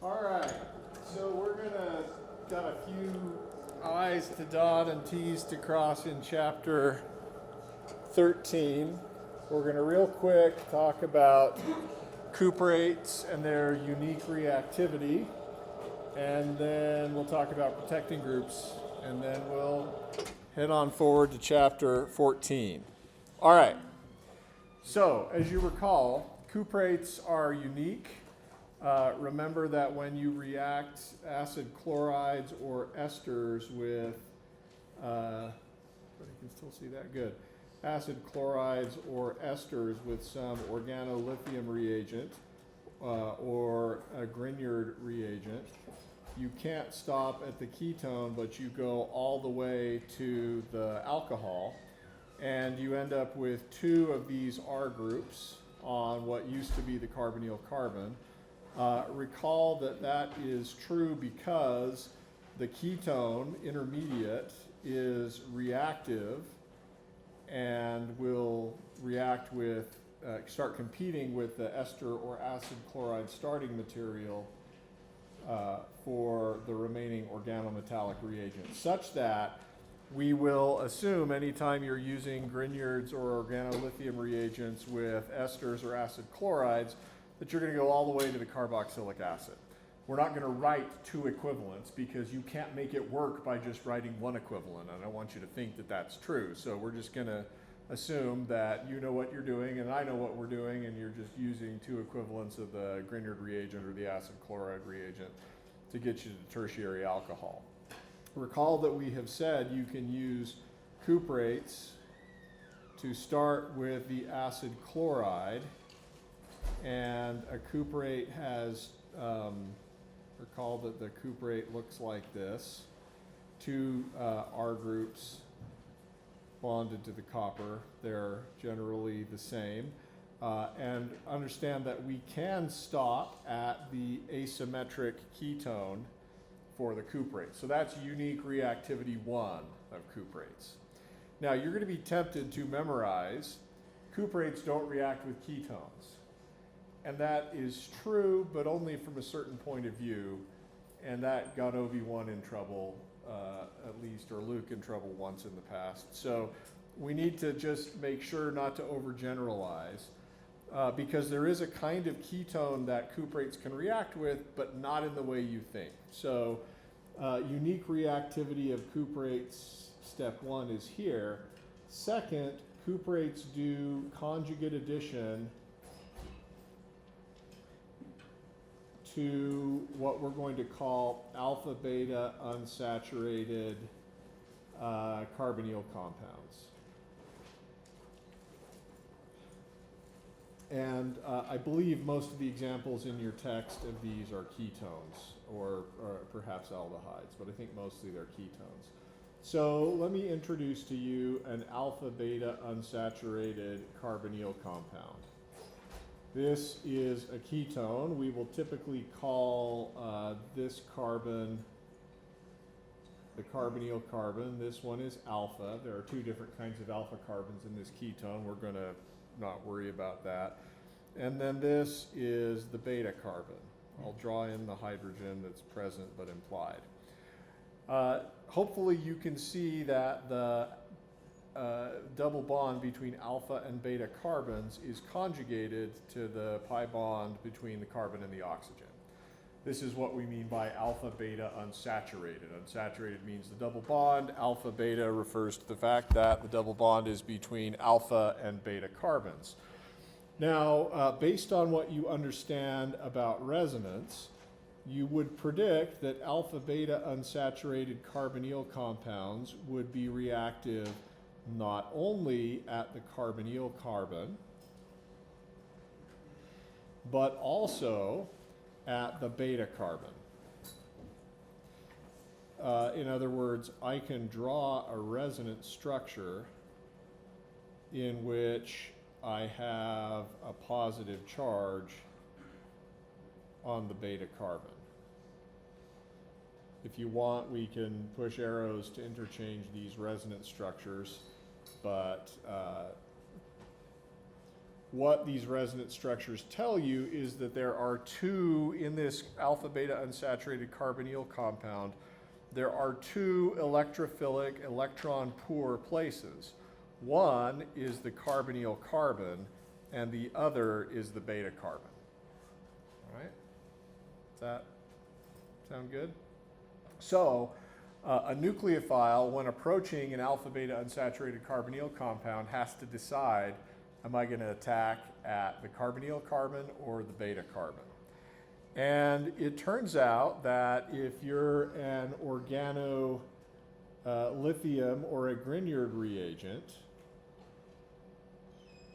All right, so we're gonna got a few I's to dot and T's to cross in chapter 13. We're gonna real quick talk about cuprates and their unique reactivity, and then we'll talk about protecting groups, and then we'll head on forward to chapter 14. All right, so as you recall, cuprates are unique. Remember that when you react acid chlorides or esters with, but you can still see that good, acid chlorides or esters with some organolithium reagent or a Grignard reagent, you can't stop at the ketone, but you go all the way to the alcohol, and you end up with two of these R groups on what used to be the carbonyl carbon. Recall that that is true because the ketone intermediate is reactive and will react with, start competing with the ester or acid chloride starting material for the remaining organometallic reagent, such that we will assume anytime you're using Grignards or organolithium reagents with esters or acid chlorides that you're going to go all the way to the carboxylic acid. We're not going to write two equivalents because you can't make it work by just writing one equivalent. I don't want you to think that that's true. So we're just going to assume that you know what you're doing and I know what we're doing, and you're just using two equivalents of the Grignard reagent or the acid chloride reagent to get you to tertiary alcohol. Recall that we have said you can use cuprates to start with the acid chloride, and a cuprate has, recall that the cuprate looks like this, two R groups bonded to the copper. They're generally the same. And understand that we can stop at the asymmetric ketone for the cuprate. So that's unique reactivity 1 of cuprates. Now you're going to be tempted to memorize cuprates don't react with ketones. And that is true, but only from a certain point of view, and that got OV1 in trouble, at least, or Luke in trouble once in the past. So we need to just make sure not to overgeneralize, because there is a kind of ketone that cuprates can react with, but not in the way you think. So unique reactivity of cuprates, step 1 is here. Second, cuprates do conjugate addition to what we're going to call alpha beta unsaturated carbonyl compounds. And I believe most of the examples in your text of these are ketones or perhaps aldehydes, but I think mostly they're ketones. So let me introduce to you an alpha beta unsaturated carbonyl compound. This is a ketone. We will typically call this carbon the carbonyl carbon. This one is alpha. There are two different kinds of alpha carbons in this ketone. We're going to not worry about that. And then this is the beta carbon. I'll draw in the hydrogen that's present but implied. Hopefully you can see that the double bond between alpha and beta carbons is conjugated to the pi bond between the carbon and the oxygen. This is what we mean by alpha beta unsaturated. Unsaturated means the double bond. Alpha beta refers to the fact that the double bond is between alpha and beta carbons. Now, based on what you understand about resonance, you would predict that alpha beta unsaturated carbonyl compounds would be reactive not only at the carbonyl carbon, but also at the beta carbon. In other words, I can draw a resonance structure in which I have a positive charge on the beta carbon. If you want, we can push arrows to interchange these resonance structures, but what these resonance structures tell you is that there are two, in this alpha beta unsaturated carbonyl compound, there are two electrophilic, electron poor places. One is the carbonyl carbon, and the other is the beta carbon. All right? Does that sound good? So, a nucleophile, when approaching an alpha beta unsaturated carbonyl compound, has to decide, am I going to attack at the carbonyl carbon or the beta carbon? And it turns out that if you're an organolithium or a Grignard reagent,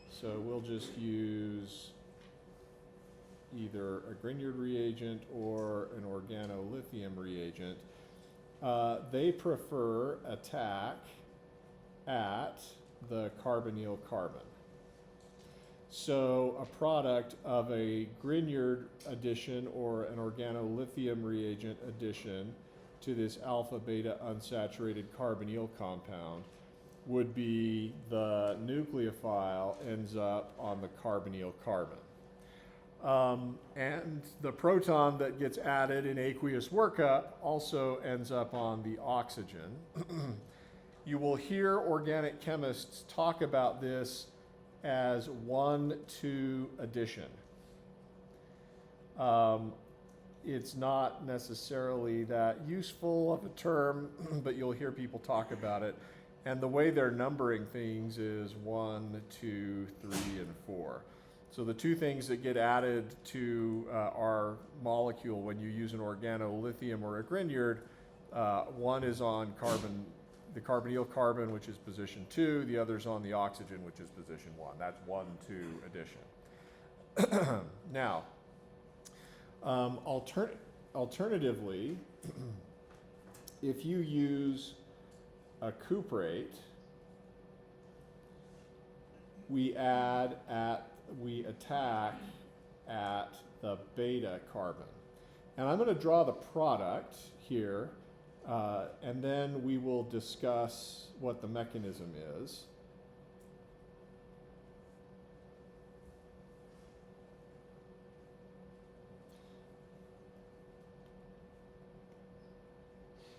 so we'll just use either a Grignard reagent or an organolithium reagent, they prefer attack at the carbonyl carbon. So a product of a Grignard addition or an organolithium reagent addition to this alpha beta unsaturated carbonyl compound would be the nucleophile ends up on the carbonyl carbon. And the proton that gets added in aqueous workup also ends up on the oxygen. You will hear organic chemists talk about this as 1-2 addition. It's not necessarily that useful of a term, but you'll hear people talk about it. And the way they're numbering things is 1, 2, 3, and 4. So the two things that get added to our molecule when you use an organolithium or a Grignard, one is on the carbonyl carbon, which is position 2, the other's on the oxygen, which is position 1. That's 1-2 addition. Now, alternatively, if you use a cuprate, we attack at the beta carbon. And I'm going to draw the product here, and then we will discuss what the mechanism is.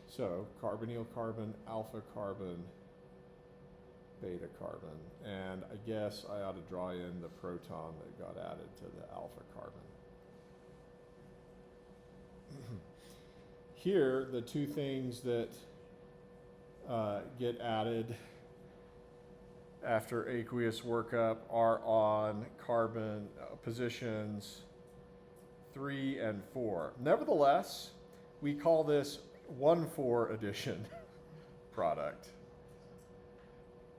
So, carbonyl carbon, alpha carbon, beta carbon, and I guess I ought to draw in the proton that got added to the alpha carbon. Here, the two things that get added after aqueous workup are on carbon positions 3 and 4. Nevertheless, we call this 1,4 addition product.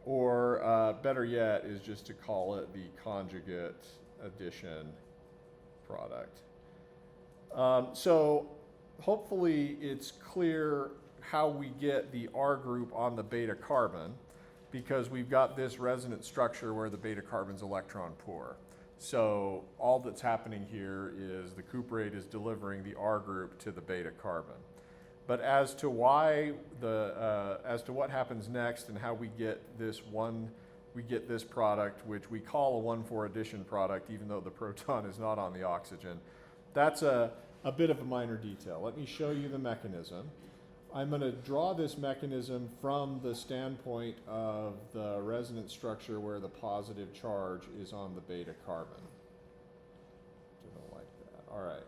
Or better yet is just to call it the conjugate addition product. So hopefully it's clear how we get the R group on the beta carbon, because we've got this resonance structure where the beta carbon's electron poor. So all that's happening here is the cuprate is delivering the R group to the beta carbon. But as to why as to what happens next and how we get this product, which we call a 1,4 addition product, even though the proton is not on the oxygen, that's a bit of a minor detail. Let me show you the mechanism. I'm going to draw this mechanism from the standpoint of the resonance structure where the positive charge is on the beta carbon. Didn't like that. All right.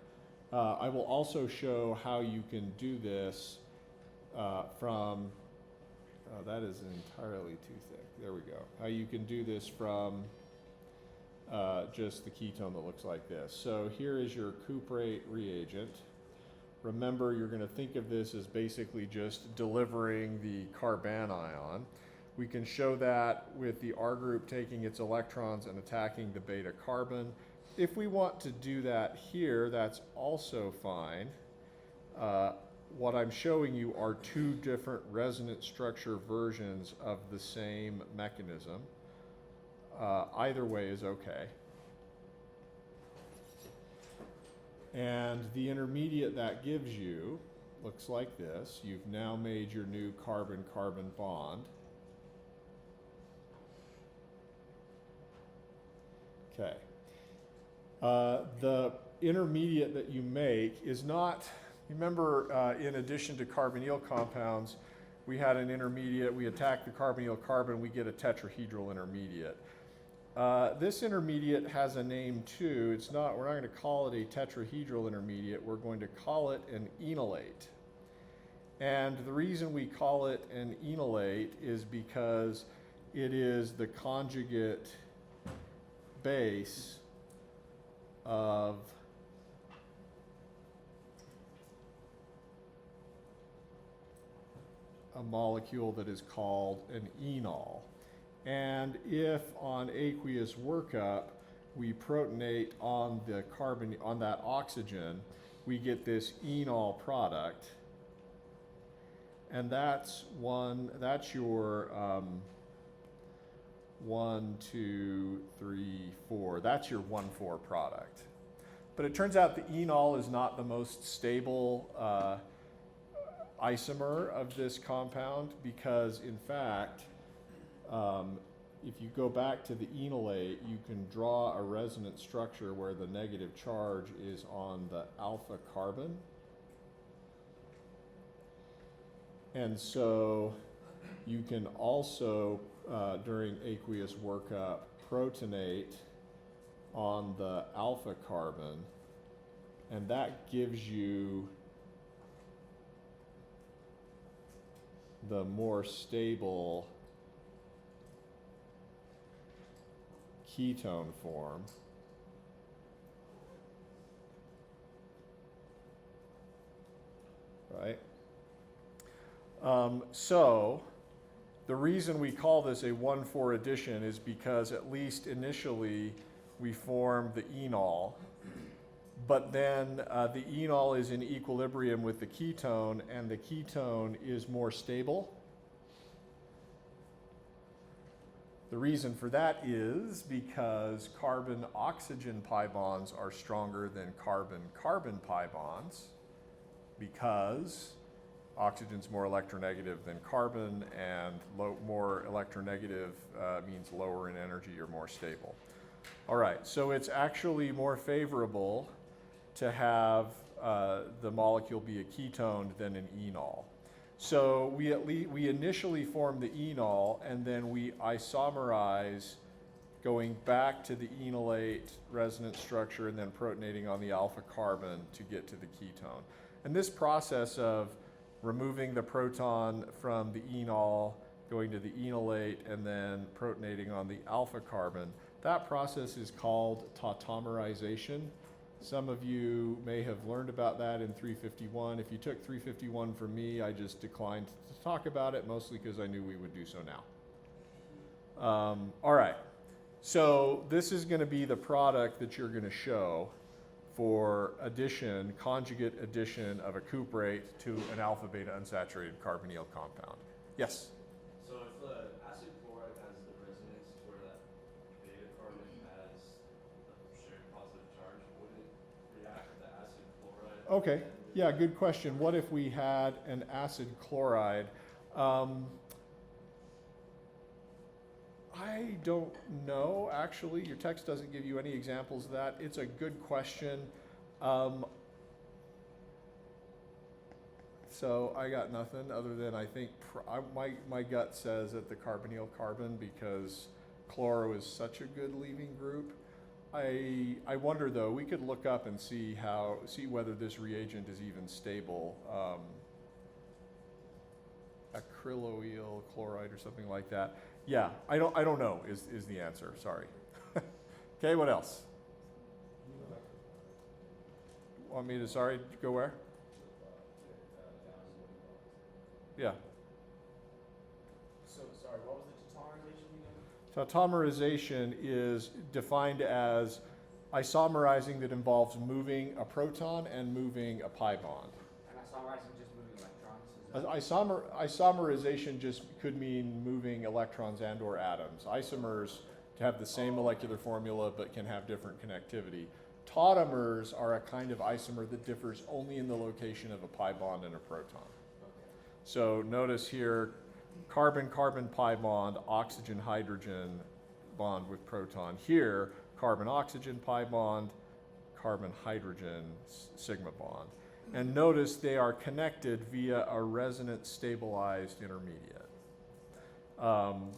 I will also show how you can do this from, that is entirely too thick. There we go. How you can do this from just the ketone that looks like this. So here is your cuprate reagent. Remember, you're going to think of this as basically just delivering the carbanion. We can show that with the R group taking its electrons and attacking the beta carbon. If we want to do that here, that's also fine. What I'm showing you are two different resonance structure versions of the same mechanism. Either way is okay. And the intermediate that gives you looks like this. You've now made your new carbon-carbon bond. Okay. The intermediate that you make is not, remember in addition to carbonyl compounds, we had an intermediate, we attack the carbonyl carbon, we get a tetrahedral intermediate. This intermediate has a name too. It's not, we're not going to call it a tetrahedral intermediate, we're going to call it an enolate. And the reason we call it an enolate is because it is the conjugate base of a molecule that is called an enol. And if on aqueous workup we protonate on the carbon, on that oxygen, we get this enol product. And that's your 1, 2, 3, 4. That's your 1,4 product. But it turns out the enol is not the most stable isomer of this compound because, in fact, if you go back to the enolate, you can draw a resonance structure where the negative charge is on the alpha carbon. And so you can also, during aqueous workup, protonate on the alpha carbon, and that gives you the more stable ketone form. Right? So the reason we call this a 1,4 addition is because at least initially we form the enol, but then the enol is in equilibrium with the ketone, and the ketone is more stable. The reason for that is because carbon-oxygen pi bonds are stronger than carbon-carbon pi bonds, because oxygen's more electronegative than carbon, and more electronegative means lower in energy or more stable. All right, so it's actually more favorable to have the molecule be a ketone than an enol. So we initially form the enol, and then we isomerize, going back to the enolate resonance structure and then protonating on the alpha carbon to get to the ketone. And this process of removing the proton from the enol, going to the enolate, and then protonating on the alpha carbon, that process is called tautomerization. Some of you may have learned about that in 351. If you took 351 from me, I just declined to talk about it, mostly because I knew we would do so now. All right, so this is going to be the product that you're going to show for addition, conjugate addition of a cuprate to an alpha beta unsaturated carbonyl compound. Yes? So if the acid chloride has the resonance where that beta carbon has a shared positive charge, would it react with the acid chloride? Okay, yeah, good question. What if we had an acid chloride? I don't know, actually. Your text doesn't give you any examples of that. It's a good question. So I got nothing other than I think my gut says that the carbonyl carbon, because chloro is such a good leaving group. I wonder though, we could look up and see whether this reagent is even stable. Acryloyl chloride or something like that. Yeah, I don't know is the answer, sorry. Okay, what else? Want me to, go where? Yeah. So, sorry, what was the tautomerization again? Tautomerization is defined as isomerizing that involves moving a proton and moving a pi bond. And isomerizing just moving electrons? Isomerization just could mean moving electrons and or atoms. Isomers have the same molecular formula but can have different connectivity. Tautomers are a kind of isomer that differs only in the location of a pi bond and a proton. So notice here, carbon-carbon pi bond, oxygen-hydrogen bond with proton. Here, carbon-oxygen pi bond, carbon-hydrogen sigma bond. And notice they are connected via a resonance stabilized intermediate.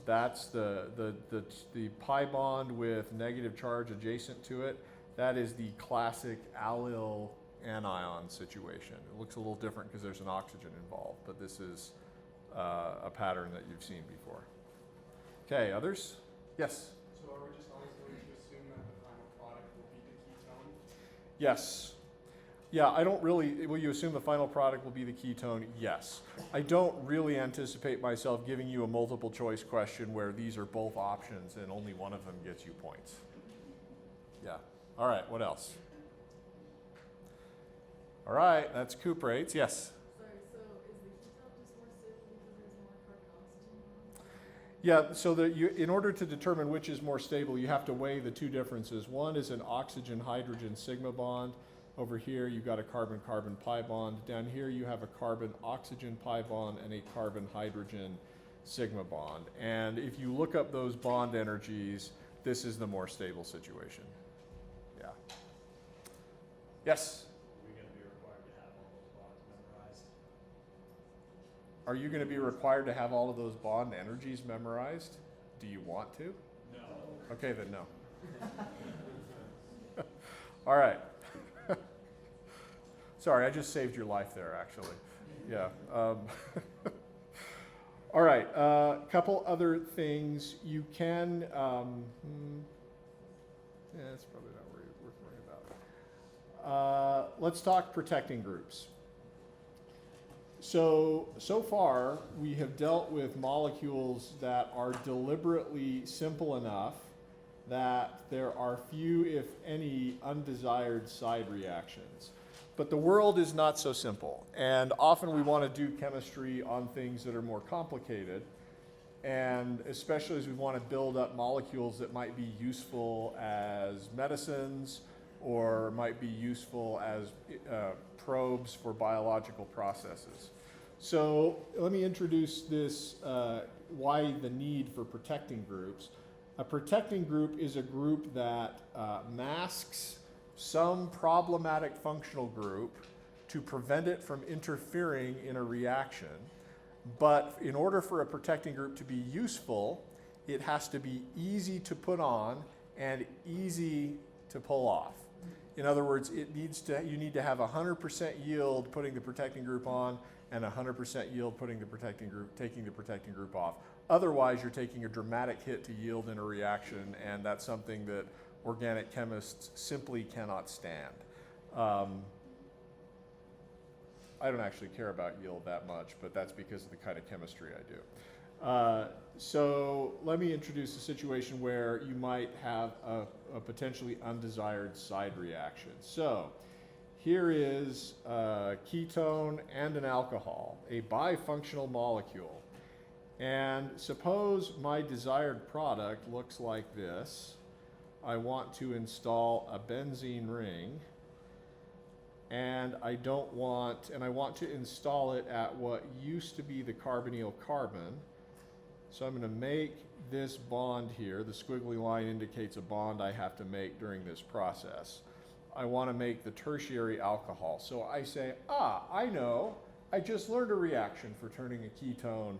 That's the pi bond with negative charge adjacent to it. That is the classic allyl anion situation. It looks a little different because there's an oxygen involved, but this is a pattern that you've seen before. Okay, others? Yes? So are we just always going to assume that the final product will be the ketone? Yes. Yeah, I don't really, will you assume the final product will be the ketone? Yes. I don't really anticipate myself giving you a multiple choice question where these are both options and only one of them gets you points. Yeah. All right, what else? All right, that's cuprates. Yes? Sorry, so is the ketone just more stable because there's more carbon-oxygen bonds? Yeah, so that in order to determine which is more stable, you have to weigh the two differences. One is an oxygen-hydrogen sigma bond. Over here, you've got a carbon-carbon pi bond. Down here, you have a carbon-oxygen pi bond and a carbon-hydrogen sigma bond. And if you look up those bond energies, this is the more stable situation. Yeah. Yes? Are we going to be required to have all those bonds memorized? Are you going to be required to have all of those bond energies memorized? Do you want to? No. Okay, then no. All right. Sorry, I just saved your life there, actually. Yeah. All right, couple other things. You can, yeah, that's probably not what we're worrying about. Let's talk protecting groups. So far, we have dealt with molecules that are deliberately simple enough that there are few, if any, undesired side reactions. But the world is not so simple, and often we want to do chemistry on things that are more complicated, and especially as we want to build up molecules that might be useful as medicines or might be useful as probes for biological processes. So let me introduce this, why the need for protecting groups. A protecting group is a group that masks some problematic functional group to prevent it from interfering in a reaction. But in order for a protecting group to be useful, it has to be easy to put on and easy to pull off. In other words, you need to have 100% yield putting the protecting group on and 100% yield taking the protecting group off. Otherwise, you're taking a dramatic hit to yield in a reaction, and that's something that organic chemists simply cannot stand. I don't actually care about yield that much, but that's because of the kind of chemistry I do. So let me introduce a situation where you might have a potentially undesired side reaction. So here is a ketone and an alcohol, a bifunctional molecule. And suppose my desired product looks like this. I want to install a benzene ring, and I want to install it at what used to be the carbonyl carbon. So I'm going to make this bond here. The squiggly line indicates a bond I have to make during this process. I want to make the tertiary alcohol. So I say, I know, I just learned a reaction for turning a ketone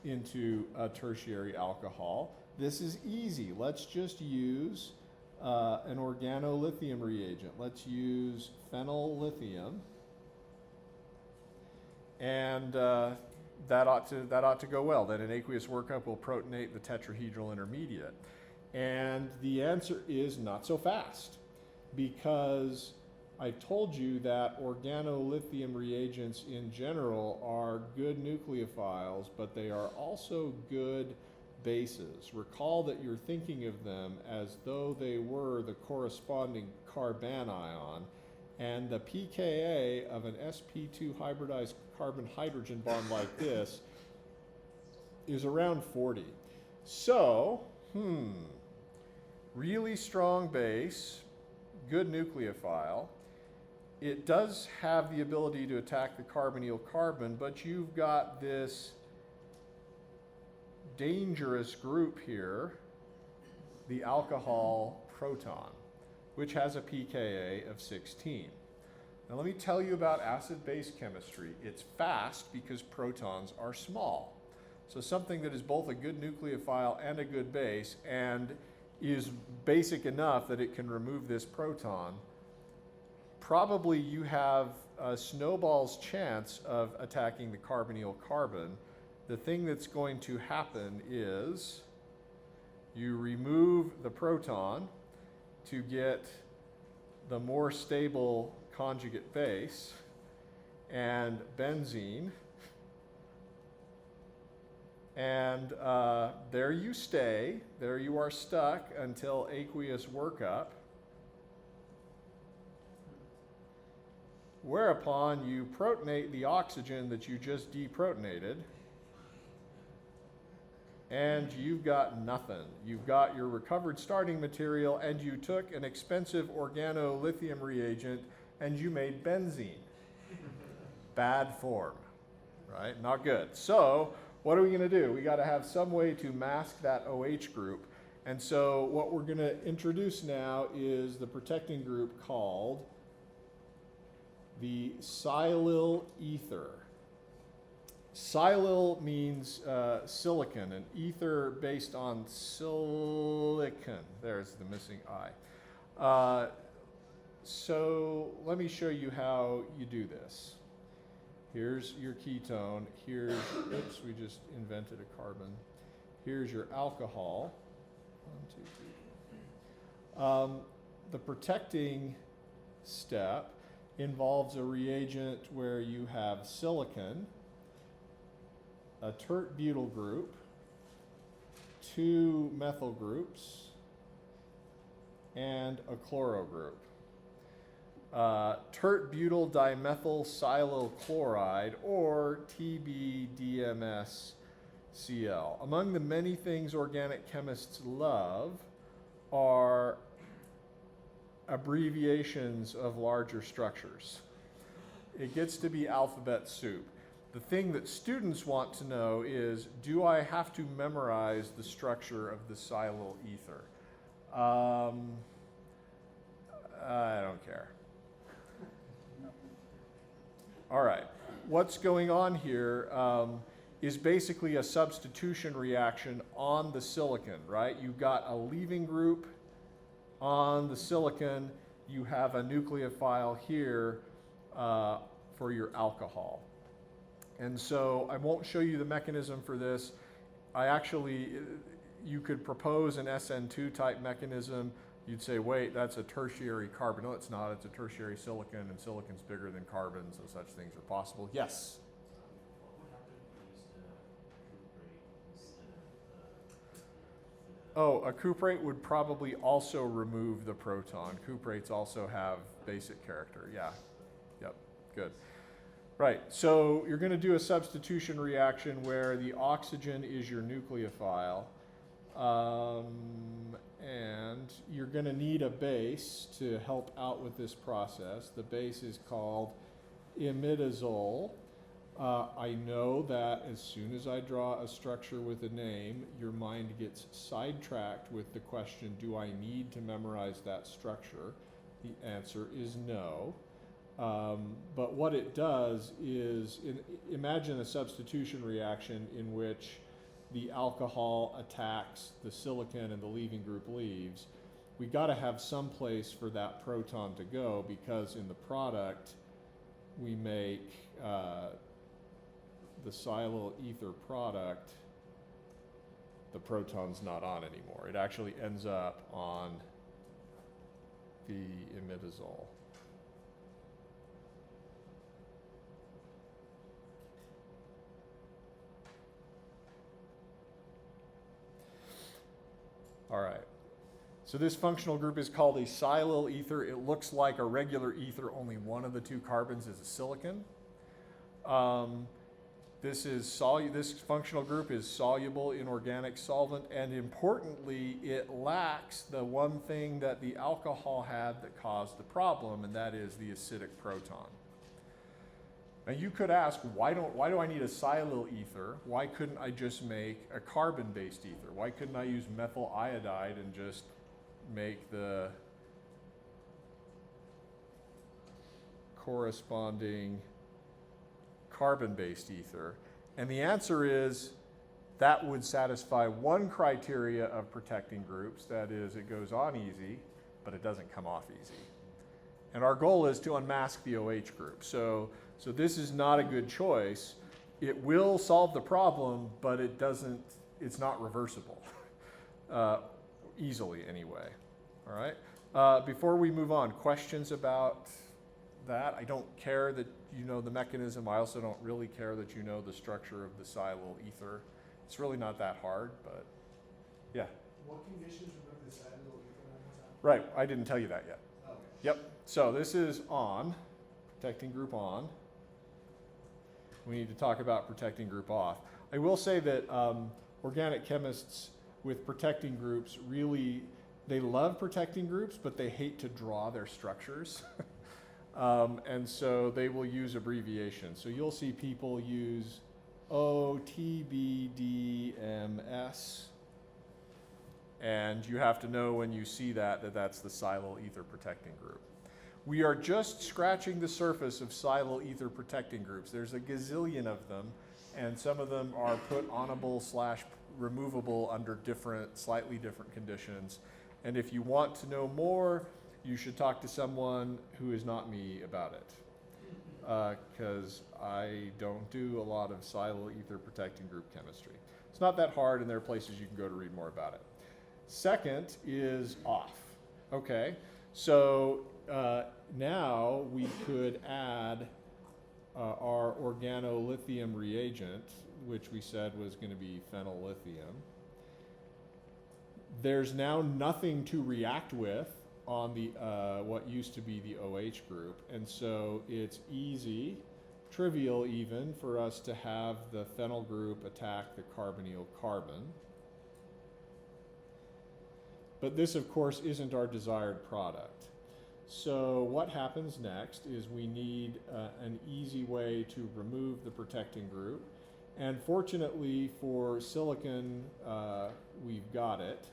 into a tertiary alcohol. This is easy. Let's just use an organolithium reagent. Let's use phenyllithium, and that ought to go well. Then an aqueous workup will protonate the tetrahedral intermediate, and the answer is not so fast, because I told you that organolithium reagents in general are good nucleophiles, but they are also good bases. Recall that you're thinking of them as though they were the corresponding carbanion, and the pKa of an sp2 hybridized carbon-hydrogen bond like this is around 40. So, really strong base, good nucleophile. It does have the ability to attack the carbonyl carbon, but you've got this dangerous group here, the alcohol proton, which has a pKa of 16. Now let me tell you about acid-base chemistry. It's fast because protons are small. So something that is both a good nucleophile and a good base and is basic enough that it can remove this proton, probably you have a snowball's chance of attacking the carbonyl carbon. The thing that's going to happen is you remove the proton to get the more stable conjugate base and benzene, and there you stay, there you are stuck until aqueous workup, whereupon you protonate the oxygen that you just deprotonated, and you've got nothing. You've got your recovered starting material, and you took an expensive organolithium reagent and you made benzene. Bad form, right? Not good. So what are we going to do? We got to have some way to mask that OH group. And so what we're going to introduce now is the protecting group called the silyl ether. Silyl means silicon, and ether based on silicon. There's the missing I. So let me show you how you do this. Here's your ketone. Here's, oops, we just invented a carbon. Here's your alcohol. 1, 2, 3. The protecting step involves a reagent where you have silicon, a tert-butyl group, 2 methyl groups, and a chloro group. Tert-butyl dimethyl silyl chloride, or TBDMSCl. Among the many things organic chemists love are abbreviations of larger structures. It gets to be alphabet soup. The thing that students want to know is, do I have to memorize the structure of the silyl ether? I don't care. All right, what's going on here is basically a substitution reaction on the silicon, right? You've got a leaving group on the silicon, you have a nucleophile here for your alcohol. And so I won't show you the mechanism for this. You could propose an SN2 type mechanism. You'd say, wait, that's a tertiary carbon. No, it's not. It's a tertiary silicon, and silicon's bigger than carbon, so such things are possible. Yes? What would happen if we used a cuprate instead of Oh, a cuprate would probably also remove the proton. Cuprates also have basic character. Yeah. Yep. Good. Right. So you're going to do a substitution reaction where the oxygen is your nucleophile. And you're going to need a base to help out with this process. The base is called imidazole. I know that as soon as I draw a structure with a name, your mind gets sidetracked with the question, do I need to memorize that structure? The answer is no. But what it does is, imagine a substitution reaction in which the alcohol attacks the silicon and the leaving group leaves. We got to have some place for that proton to go, because in the product we make the silyl ether product, the proton's not on anymore. It actually ends up on the imidazole. All right, so this functional group is called a silyl ether. It looks like a regular ether, only one of the 2 carbons is a silicon. This functional group is soluble in organic solvent, and importantly, it lacks the one thing that the alcohol had that caused the problem, and that is the acidic proton. Now you could ask, why do I need a silyl ether? Why couldn't I just make a carbon-based ether? Why couldn't I use methyl iodide and just make the corresponding carbon-based ether? And the answer is that would satisfy one criteria of protecting groups, that is, it goes on easy, but it doesn't come off easy. And our goal is to unmask the OH group. So this is not a good choice. It will solve the problem, but it's not reversible, easily anyway. All right. Before we move on, questions about that? I don't care that you know the mechanism. I also don't really care that you know the structure of the silyl ether. It's really not that hard, but yeah. What conditions remove the silyl ether one more time? Right, I didn't tell you that yet. Oh, okay. Yep, so this is on, protecting group on. We need to talk about protecting group off. I will say that organic chemists with protecting groups really, they love protecting groups, but they hate to draw their structures. And so they will use abbreviations. So you'll see people use OTBDMS, and you have to know when you see that that's the silyl ether protecting group. We are just scratching the surface of silyl ether protecting groups. There's a gazillion of them, and some of them are put onable / removable under slightly different conditions. And if you want to know more, you should talk to someone who is not me about it. Because I don't do a lot of silyl ether protecting group chemistry. It's not that hard, and there are places you can go to read more about it. Second is off. Okay, so now we could add our organolithium reagent, which we said was going to be phenyllithium. There's now nothing to react with on the what used to be the OH group, and so it's easy, trivial even, for us to have the phenyl group attack the carbonyl carbon. But this, of course, isn't our desired product. So what happens next is we need an easy way to remove the protecting group, and fortunately for silicon, we've got it.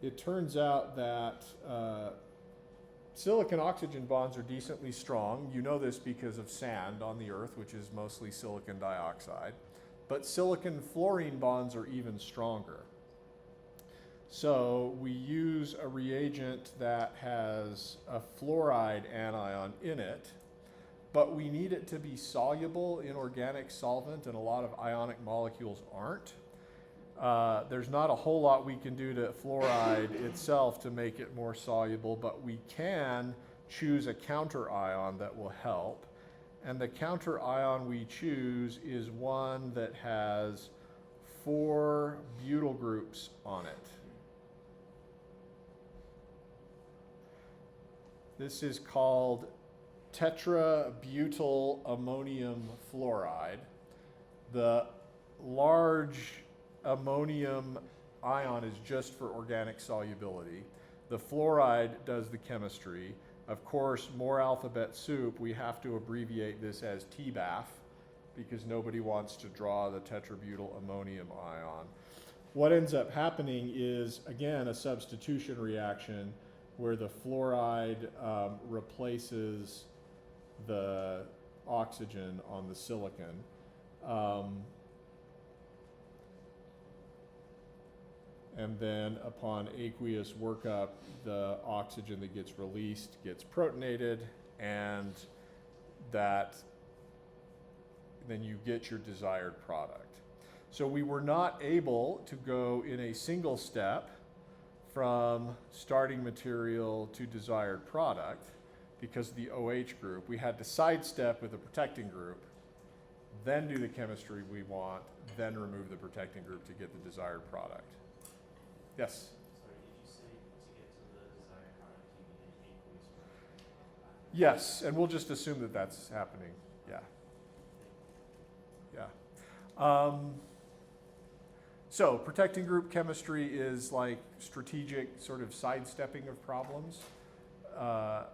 It turns out that silicon oxygen bonds are decently strong. You know this because of sand on the Earth, which is mostly silicon dioxide. But silicon fluorine bonds are even stronger. So we use a reagent that has a fluoride anion in it, but we need it to be soluble in organic solvent, and a lot of ionic molecules aren't. There's not a whole lot we can do to fluoride itself to make it more soluble, but we can choose a counter ion that will help. And the counter ion we choose is one that has 4 butyl groups on it. This is called tetrabutyl ammonium fluoride. The large ammonium ion is just for organic solubility. The fluoride does the chemistry. Of course, more alphabet soup, we have to abbreviate this as TBAF because nobody wants to draw the tetrabutyl ammonium ion. What ends up happening is, again, a substitution reaction where the fluoride replaces the oxygen on the silicon. And then upon aqueous workup, the oxygen that gets released gets protonated, and then you get your desired product. So we were not able to go in a single step from starting material to desired product because of the OH group. We had to sidestep with the protecting group, then do the chemistry we want, then remove the protecting group to get the desired product. Yes? Sorry, did you say to get to the desired product you need aqueous work? Yes, and we'll just assume that that's happening. Yeah. Yeah. So protecting group chemistry is like strategic sort of sidestepping of problems. A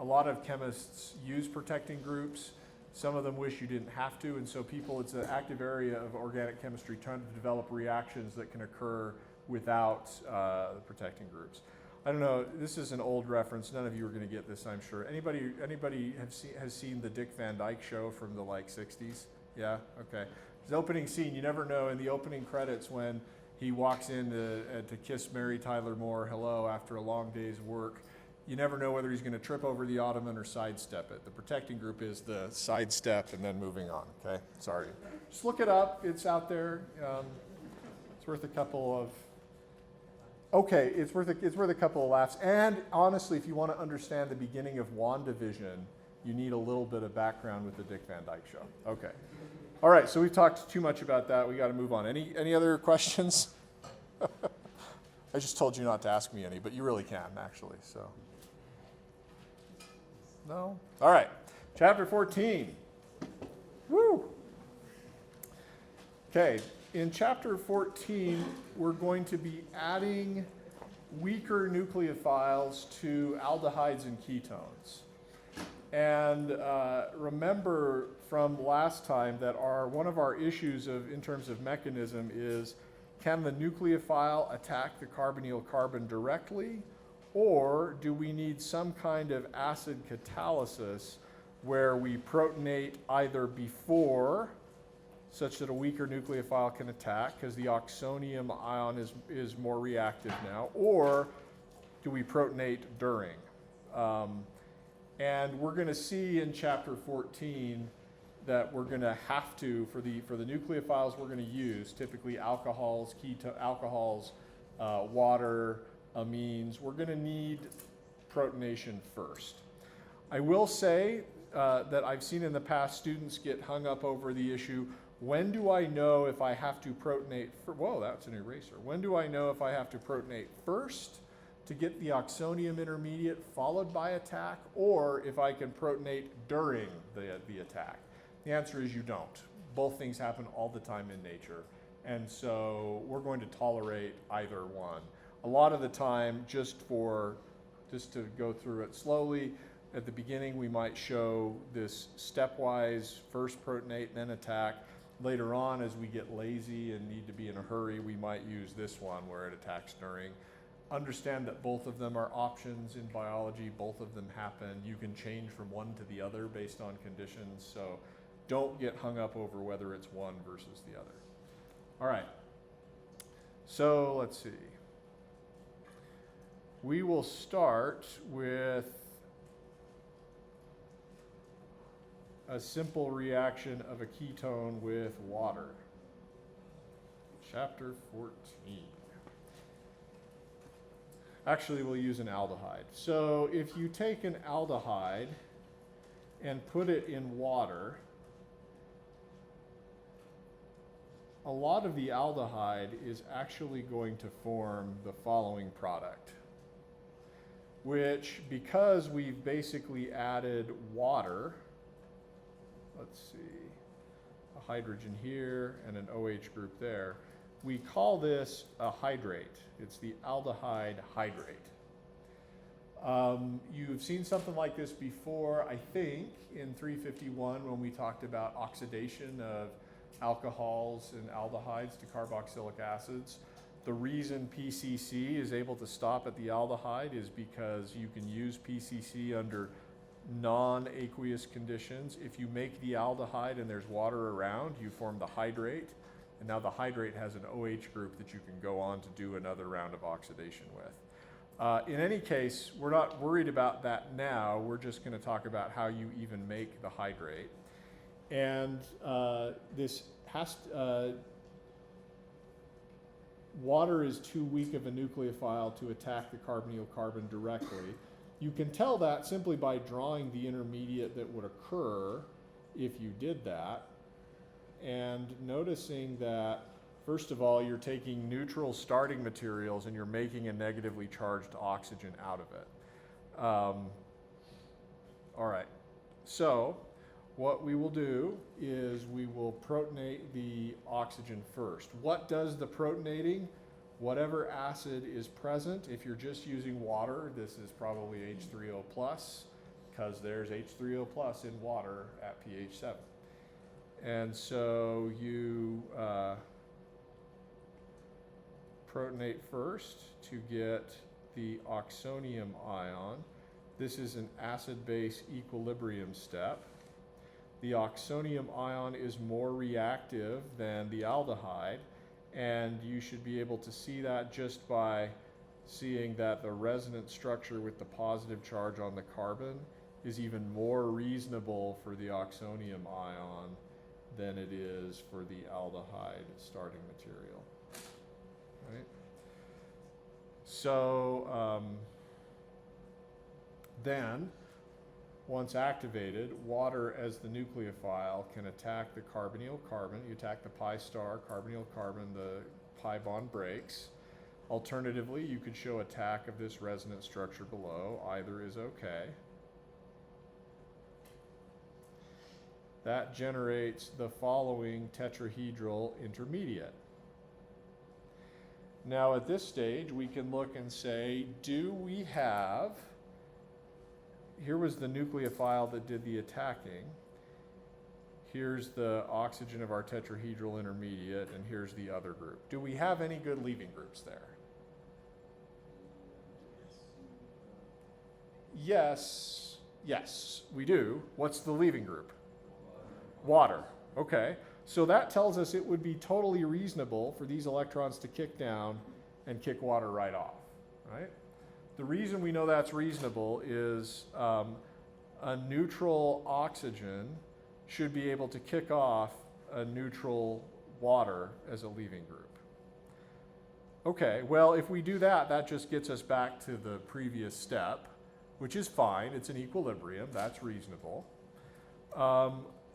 lot of chemists use protecting groups. Some of them wish you didn't have to, and so it's an active area of organic chemistry trying to develop reactions that can occur without the protecting groups. I don't know, this is an old reference, none of you are gonna get this, I'm sure. Anybody has seen the Dick Van Dyke Show from the like 60s? Yeah, okay. The opening scene, you never know in the opening credits when he walks in to kiss Mary Tyler Moore hello after a long day's work, you never know whether he's gonna trip over the ottoman or sidestep it. The protecting group is the sidestep and then moving on, okay? Sorry. Just look it up, it's out there. It's worth a couple of, okay, it's worth a couple of laughs. And honestly, if you want to understand the beginning of WandaVision, you need a little bit of background with the Dick Van Dyke Show. Okay. All right, so we've talked too much about that. We got to move on. Any other questions? I just told you not to ask me any, but you really can, actually, so. No? All right. Chapter 14. Woo! Okay. In chapter 14, we're going to be adding weaker nucleophiles to aldehydes and ketones. And remember from last time that one of our issues in terms of mechanism is, can the nucleophile attack the carbonyl carbon directly, or do we need some kind of acid catalysis where we protonate either before, such that a weaker nucleophile can attack, because the oxonium ion is more reactive now, or do we protonate during? And we're going to see in chapter 14 that we're going to have to, for the nucleophiles we're going to use, typically alcohols, water, amines, we're going to need protonation first. I will say that I've seen in the past students get hung up over the issue, when do I know if I have to protonate, whoa, that's an eraser. When do I know if I have to protonate first to get the oxonium intermediate followed by attack, or if I can protonate during the attack? The answer is you don't. Both things happen all the time in nature. And so we're going to tolerate either one. A lot of the time, just to go through it slowly, at the beginning we might show this stepwise, first protonate, then attack. Later on, as we get lazy and need to be in a hurry, we might use this one where it attacks during. Understand that both of them are options in biology, both of them happen. You can change from one to the other based on conditions, so don't get hung up over whether it's one versus the other. All right, so let's see. We will start with a simple reaction of a ketone with water. Chapter 14. Actually, we'll use an aldehyde. So if you take an aldehyde and put it in water, a lot of the aldehyde is actually going to form the following product, which, because we've basically added water, let's see, a hydrogen here and an OH group there, we call this a hydrate. It's the aldehyde hydrate. You've seen something like this before, I think, in 351 when we talked about oxidation of alcohols and aldehydes to carboxylic acids. The reason PCC is able to stop at the aldehyde is because you can use PCC under non-aqueous conditions. If you make the aldehyde and there's water around, you form the hydrate, and now the hydrate has an OH group that you can go on to do another round of oxidation with. In any case, we're not worried about that now. We're just going to talk about how you even make the hydrate. And this has water is too weak of a nucleophile to attack the carbonyl carbon directly. You can tell that simply by drawing the intermediate that would occur if you did that, and noticing that, first of all, you're taking neutral starting materials and you're making a negatively charged oxygen out of it. All right, so what we will do is we will protonate the oxygen first. What does the protonating? Whatever acid is present. If you're just using water, this is probably H3O+, because there's H3O+ in water at pH 7. And so you protonate first to get the oxonium ion. This is an acid-base equilibrium step. The oxonium ion is more reactive than the aldehyde, and you should be able to see that just by seeing that the resonance structure with the positive charge on the carbon is even more reasonable for the oxonium ion than it is for the aldehyde starting material. Right? So then, once activated, water as the nucleophile can attack the carbonyl carbon. You attack the pi star carbonyl carbon, the pi bond breaks. Alternatively, you could show attack of this resonance structure below. Either is okay. That generates the following tetrahedral intermediate. Now at this stage, we can look and say, do we have, here was the nucleophile that did the attacking. Here's the oxygen of our tetrahedral intermediate, and here's the other group. Do we have any good leaving groups there? Yes, we do. What's the leaving group? Water. Okay. So that tells us it would be totally reasonable for these electrons to kick down and kick water right off, right? The reason we know that's reasonable is a neutral oxygen should be able to kick off a neutral water as a leaving group. Okay, well, if we do that, that just gets us back to the previous step, which is fine. It's an equilibrium. That's reasonable.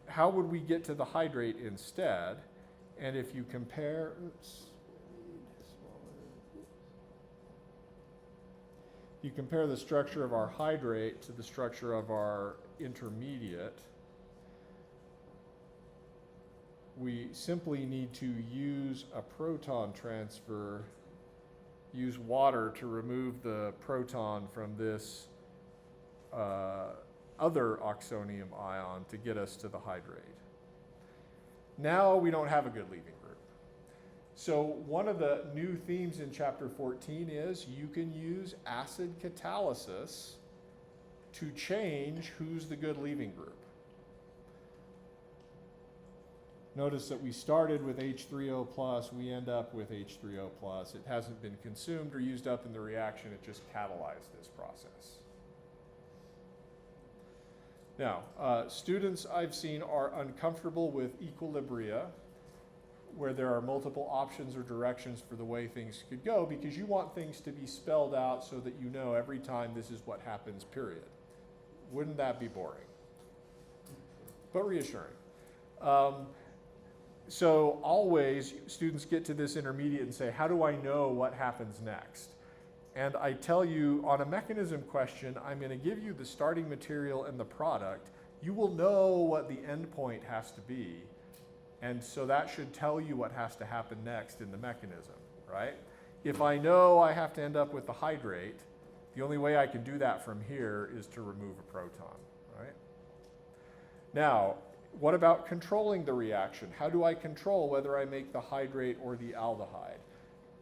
How would we get to the hydrate instead? And if you compare, you compare the structure of our hydrate to the structure of our intermediate, we simply need to use a proton transfer, use water to remove the proton from this other oxonium ion to get us to the hydrate. Now we don't have a good leaving group. So one of the new themes in chapter 14 is you can use acid catalysis to change who's the good leaving group. Notice that we started with H3O+, we end up with H3O+. It hasn't been consumed or used up in the reaction, it just catalyzed this process. Now, students I've seen are uncomfortable with equilibria, where there are multiple options or directions for the way things could go, because you want things to be spelled out so that you know every time this is what happens, period. Wouldn't that be boring? But reassuring. So always students get to this intermediate and say, how do I know what happens next? And I tell you, on a mechanism question, I'm going to give you the starting material and the product. You will know what the end point has to be. And so that should tell you what has to happen next in the mechanism, right? If I know I have to end up with the hydrate, the only way I can do that from here is to remove a proton, right? Now, what about controlling the reaction? How do I control whether I make the hydrate or the aldehyde?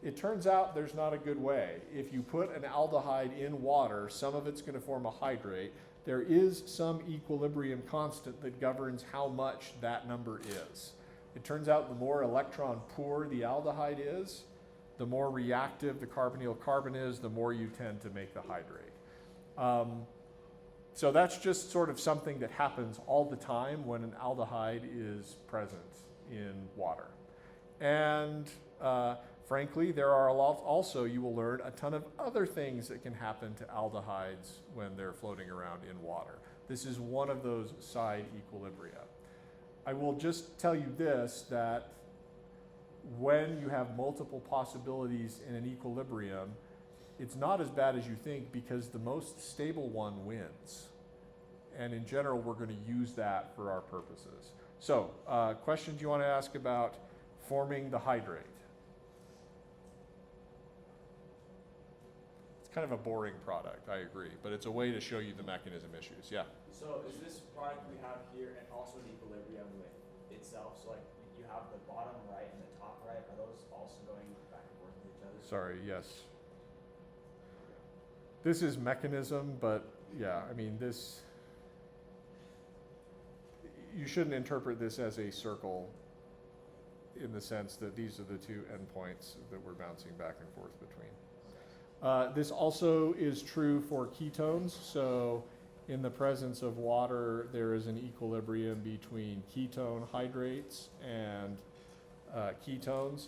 It turns out there's not a good way. If you put an aldehyde in water, some of it's going to form a hydrate. There is some equilibrium constant that governs how much that number is. It turns out the more electron poor the aldehyde is, the more reactive the carbonyl carbon is, the more you tend to make the hydrate. So that's just sort of something that happens all the time when an aldehyde is present in water. And frankly, there are also, you will learn, a ton of other things that can happen to aldehydes when they're floating around in water. This is one of those side equilibria. I will just tell you this, that when you have multiple possibilities in an equilibrium, it's not as bad as you think, because the most stable one wins. And in general, we're going to use that for our purposes. So, questions you want to ask about forming the hydrate? It's kind of a boring product, I agree, but it's a way to show you the mechanism issues. Yeah? So is this product we have here and also in equilibrium with itself? So like you have the bottom right and the top right, are those also going back and forth with each other? Sorry, yes. This is mechanism, but yeah, I mean, this, you shouldn't interpret this as a circle in the sense that these are the two endpoints that we're bouncing back and forth between. This also is true for ketones. So in the presence of water, there is an equilibrium between ketone hydrates and ketones.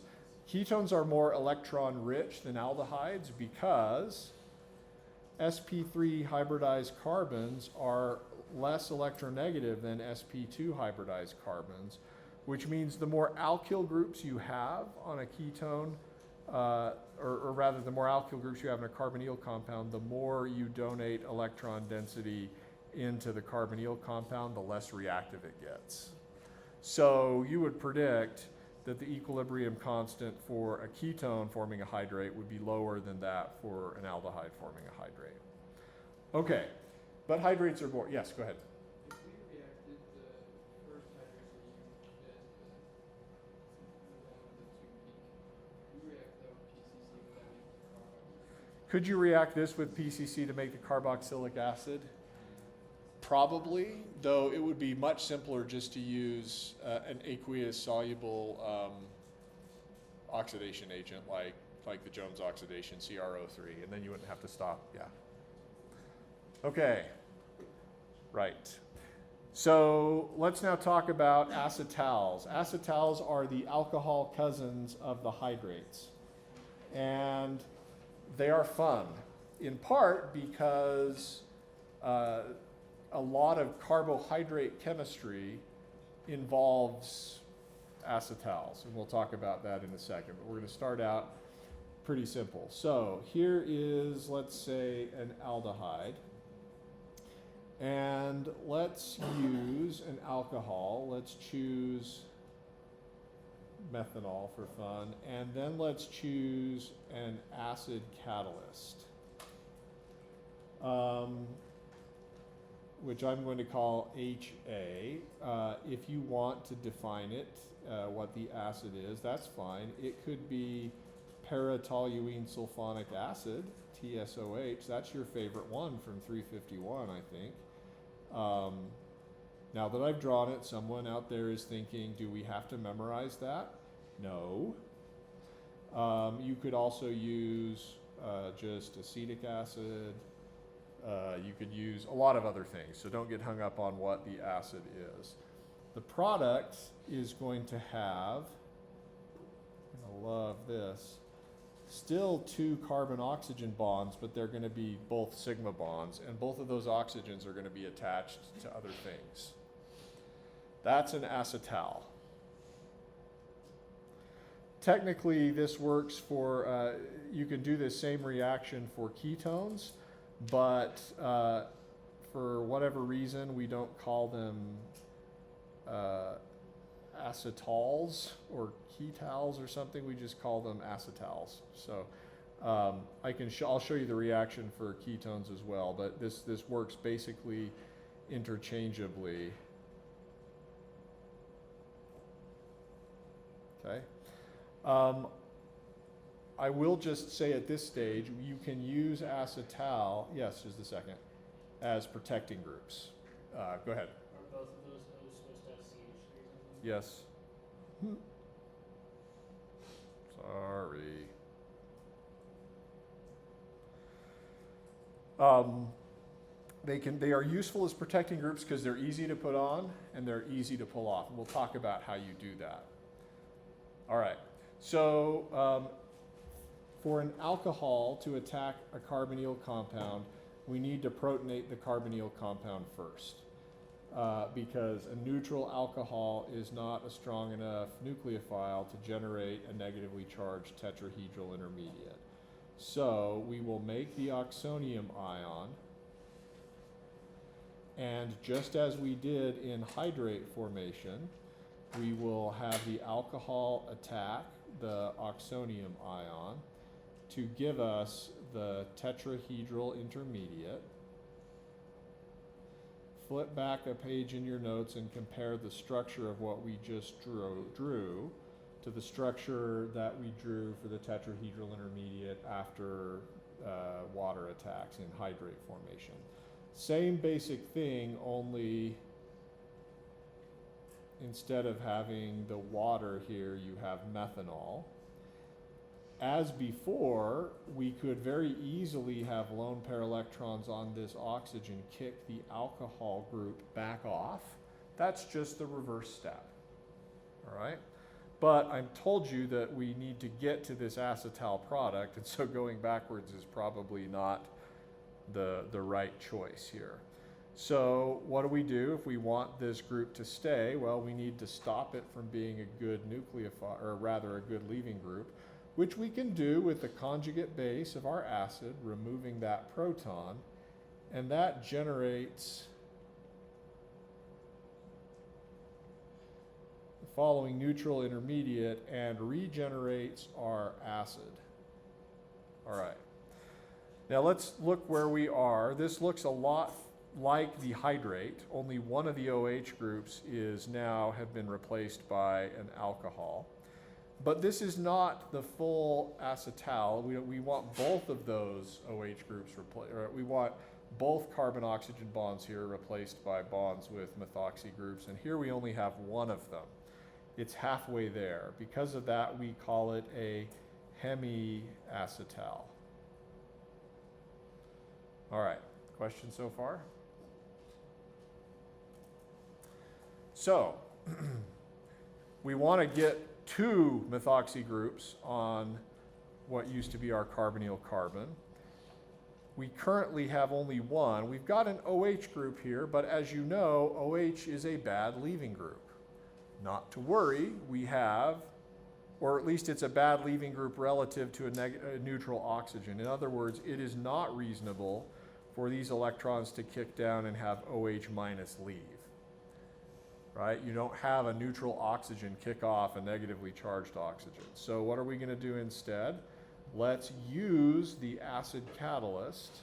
Ketones are more electron rich than aldehydes because sp3 hybridized carbons are less electronegative than sp2 hybridized carbons, which means the more alkyl groups you have on a ketone, or rather the more alkyl groups you have in a carbonyl compound, the more you donate electron density into the carbonyl compound, the less reactive it gets. So you would predict that the equilibrium constant for a ketone forming a hydrate would be lower than that for an aldehyde forming a hydrate. Okay, but hydrates are more, yes, go ahead. If we reacted the first hydrates that you did, the one with the 2 peak, we react that with PCC, would that make the carboxylic? Could you react this with PCC to make the carboxylic acid? Probably, though it would be much simpler just to use an aqueous soluble oxidation agent like the Jones oxidation, CrO3, and then you wouldn't have to stop, yeah. Okay, right. So let's now talk about acetals. Acetals are the alcohol cousins of the hydrates. And they are fun, in part because a lot of carbohydrate chemistry involves acetals, and we'll talk about that in a second, but we're going to start out pretty simple. So here is, let's say, an aldehyde, and let's use an alcohol. Let's choose methanol for fun, and then let's choose an acid catalyst, which I'm going to call HA. If you want to define it, what the acid is, that's fine. It could be para-toluene sulfonic acid, TSOH. That's your favorite one from 351, I think. Now that I've drawn it, someone out there is thinking, do we have to memorize that? No. You could also use just acetic acid. You could use a lot of other things, so don't get hung up on what the acid is. The product is going to have, I love this, still 2 carbon-oxygen bonds, but they're going to be both sigma bonds, and both of those oxygens are going to be attached to other things. That's an acetal. Technically, this works for, you can do this same reaction for ketones, but for whatever reason, we don't call them acetals or ketals or something. We just call them acetals. So I'll show you the reaction for ketones as well, but this works basically interchangeably. Okay. I will just say at this stage, you can use acetal, yes, just a second, as protecting groups. Go ahead. Are both of those O's supposed to have CH3 in them? Yes. Sorry. They are useful as protecting groups because they're easy to put on and they're easy to pull off. And we'll talk about how you do that. All right. So for an alcohol to attack a carbonyl compound, we need to protonate the carbonyl compound first. Because a neutral alcohol is not a strong enough nucleophile to generate a negatively charged tetrahedral intermediate. So we will make the oxonium ion, and just as we did in hydrate formation, we will have the alcohol attack the oxonium ion to give us the tetrahedral intermediate. Flip back a page in your notes and compare the structure of what we just drew to the structure that we drew for the tetrahedral intermediate after water attacks in hydrate formation. Same basic thing, only instead of having the water here, you have methanol. As before, we could very easily have lone pair electrons on this oxygen kick the alcohol group back off. That's just the reverse step, all right? But I've told you that we need to get to this acetal product, and so going backwards is probably not the right choice here. So what do we do if we want this group to stay? Well, we need to stop it from being a good nucleophile, or rather a good leaving group, which we can do with the conjugate base of our acid, removing that proton, and that generates the following neutral intermediate and regenerates our acid. All right. Now let's look where we are. This looks a lot like the hydrate, only one of the OH groups is now have been replaced by an alcohol. But this is not the full acetal. We want both of those OH groups replaced. We want both carbon-oxygen bonds here replaced by bonds with methoxy groups, and here we only have one of them. It's halfway there. Because of that, we call it a hemiacetal. All right, questions so far? So, we want to get two methoxy groups on what used to be our carbonyl carbon. We currently have only one. We've got an OH group here, but as you know, OH is a bad leaving group. Not to worry, we have, or at least it's a bad leaving group relative to a neutral oxygen. In other words, it is not reasonable for these electrons to kick down and have OH minus leave. Right? You don't have a neutral oxygen kick off a negatively charged oxygen. So what are we going to do instead? Let's use the acid catalyst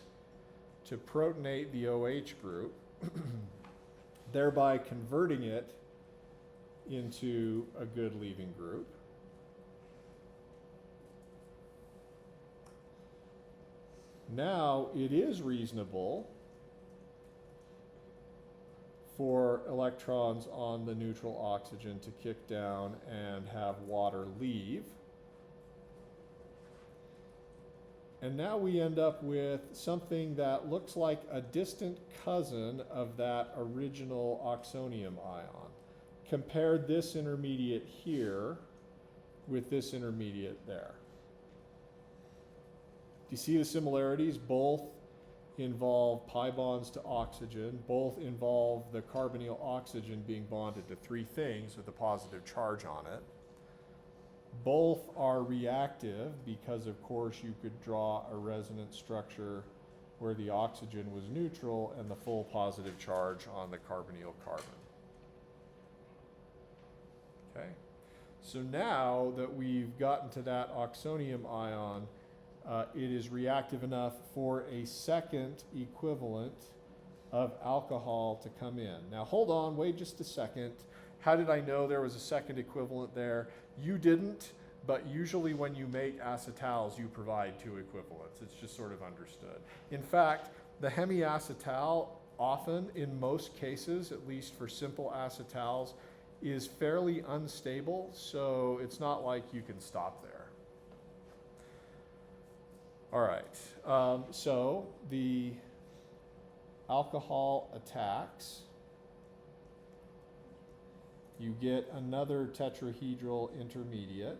to protonate the OH group, thereby converting it into a good leaving group. Now it is reasonable for electrons on the neutral oxygen to kick down and have water leave. And now we end up with something that looks like a distant cousin of that original oxonium ion. Compare this intermediate here with this intermediate there. Do you see the similarities? Both involve pi bonds to oxygen. Both involve the carbonyl oxygen being bonded to three things with a positive charge on it. Both are reactive because, of course, you could draw a resonance structure where the oxygen was neutral and the full positive charge on the carbonyl carbon. Okay? So now that we've gotten to that oxonium ion, it is reactive enough for a second equivalent of alcohol to come in. Now hold on, wait just a second. How did I know there was a second equivalent there? You didn't, but usually when you make acetals, you provide two equivalents. It's just sort of understood. In fact, the hemiacetal often, in most cases, at least for simple acetals, is fairly unstable, so it's not like you can stop there. All right, so the alcohol attacks. You get another tetrahedral intermediate.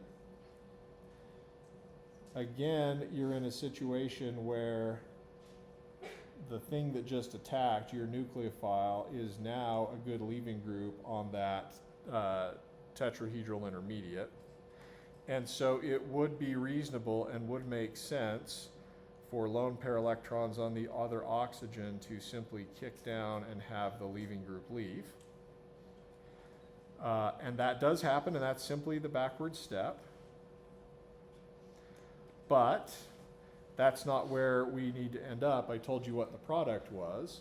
Again, you're in a situation where the thing that just attacked, your nucleophile, is now a good leaving group on that tetrahedral intermediate. And so it would be reasonable and would make sense for lone pair electrons on the other oxygen to simply kick down and have the leaving group leave. And that does happen, and that's simply the backward step. But that's not where we need to end up. I told you what the product was.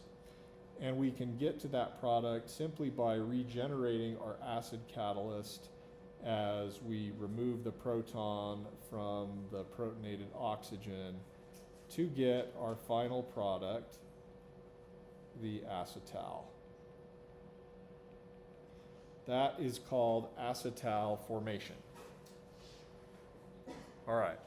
And we can get to that product simply by regenerating our acid catalyst as we remove the proton from the protonated oxygen to get our final product, the acetal. That is called acetal formation. All right.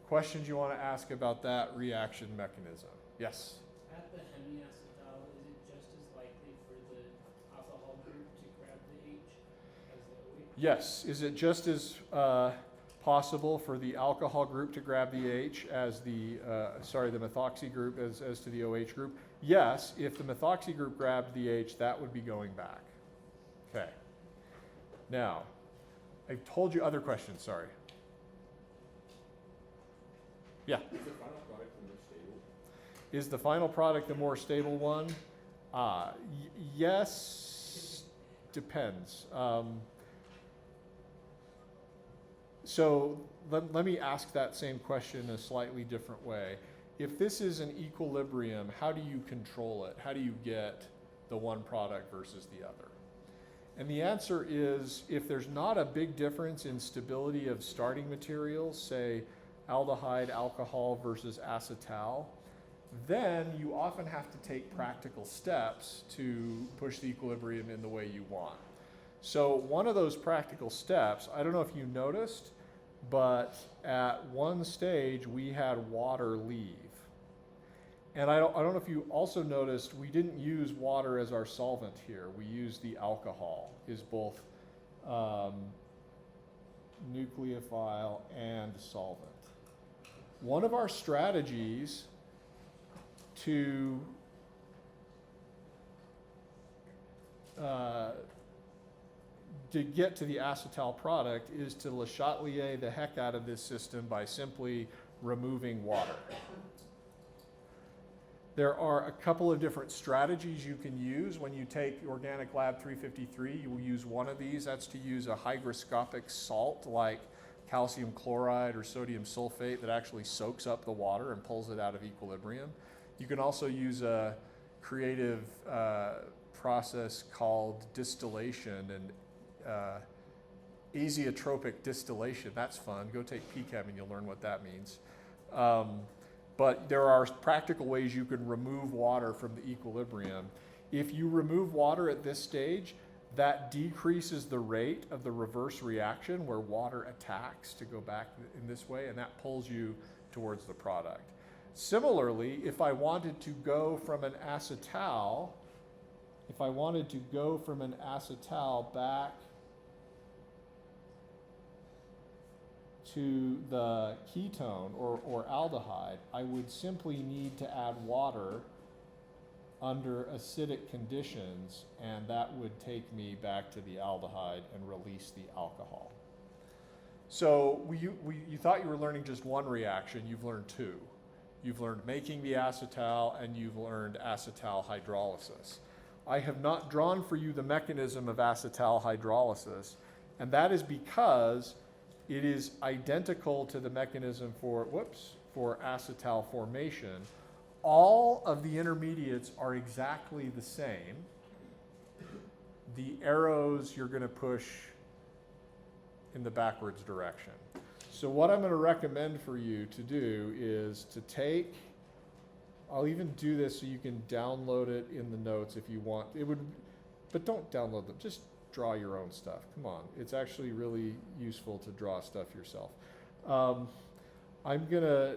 Questions you want to ask about that reaction mechanism? Yes? At the hemiacetal, is it just as likely for the alcohol group to grab the H as the OH? Yes. Is it just as possible for the alcohol group to grab the H as the methoxy group as to the OH group? Yes. If the methoxy group grabbed the H, that would be going back. Okay. Now, I told you other questions, sorry. Yeah. Is the final product the most stable? Is the final product the more stable one? Yes, depends. So let me ask that same question in a slightly different way. If this is an equilibrium, how do you control it? How do you get the one product versus the other? And the answer is, if there's not a big difference in stability of starting materials, say aldehyde, alcohol versus acetal, then you often have to take practical steps to push the equilibrium in the way you want. So one of those practical steps, I don't know if you noticed, but at one stage we had water leave. And I don't know if you also noticed, we didn't use water as our solvent here. We used the alcohol, is both nucleophile and solvent. One of our strategies to get to the acetal product is to Le Chatelier the heck out of this system by simply removing water. There are a couple of different strategies you can use when you take Organic Lab 353. You will use one of these. That's to use a hygroscopic salt like calcium chloride or sodium sulfate that actually soaks up the water and pulls it out of equilibrium. You can also use a creative process called distillation and azeotropic distillation. That's fun. Go take PChem and you'll learn what that means. But there are practical ways you can remove water from the equilibrium. If you remove water at this stage, that decreases the rate of the reverse reaction where water attacks to go back in this way, and that pulls you towards the product. Similarly, if I wanted to go from an acetal, back to the ketone or aldehyde, I would simply need to add water under acidic conditions, and that would take me back to the aldehyde and release the alcohol. So you thought you were learning just one reaction, you've learned two. You've learned making the acetal and you've learned acetal hydrolysis. I have not drawn for you the mechanism of acetal hydrolysis, and that is because it is identical to the mechanism for acetal formation. All of the intermediates are exactly the same. The arrows you're going to push in the backwards direction. So what I'm going to recommend for you to do is to take, I'll even do this so you can download it in the notes if you want. But don't download them, just draw your own stuff. Come on, it's actually really useful to draw stuff yourself. I'm gonna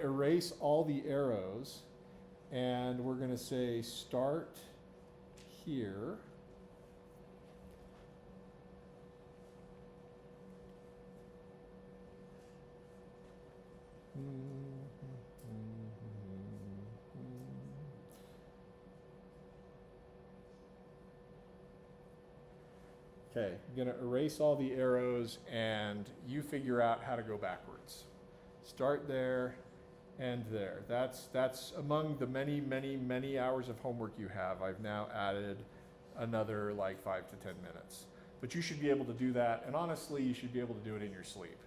erase all the arrows, and we're gonna say start here. Okay, I'm going to erase all the arrows and you figure out how to go backwards. Start there and there. That's among the many, many, many hours of homework you have. I've now added another like 5 to 10 minutes. But you should be able to do that, and honestly, you should be able to do it in your sleep.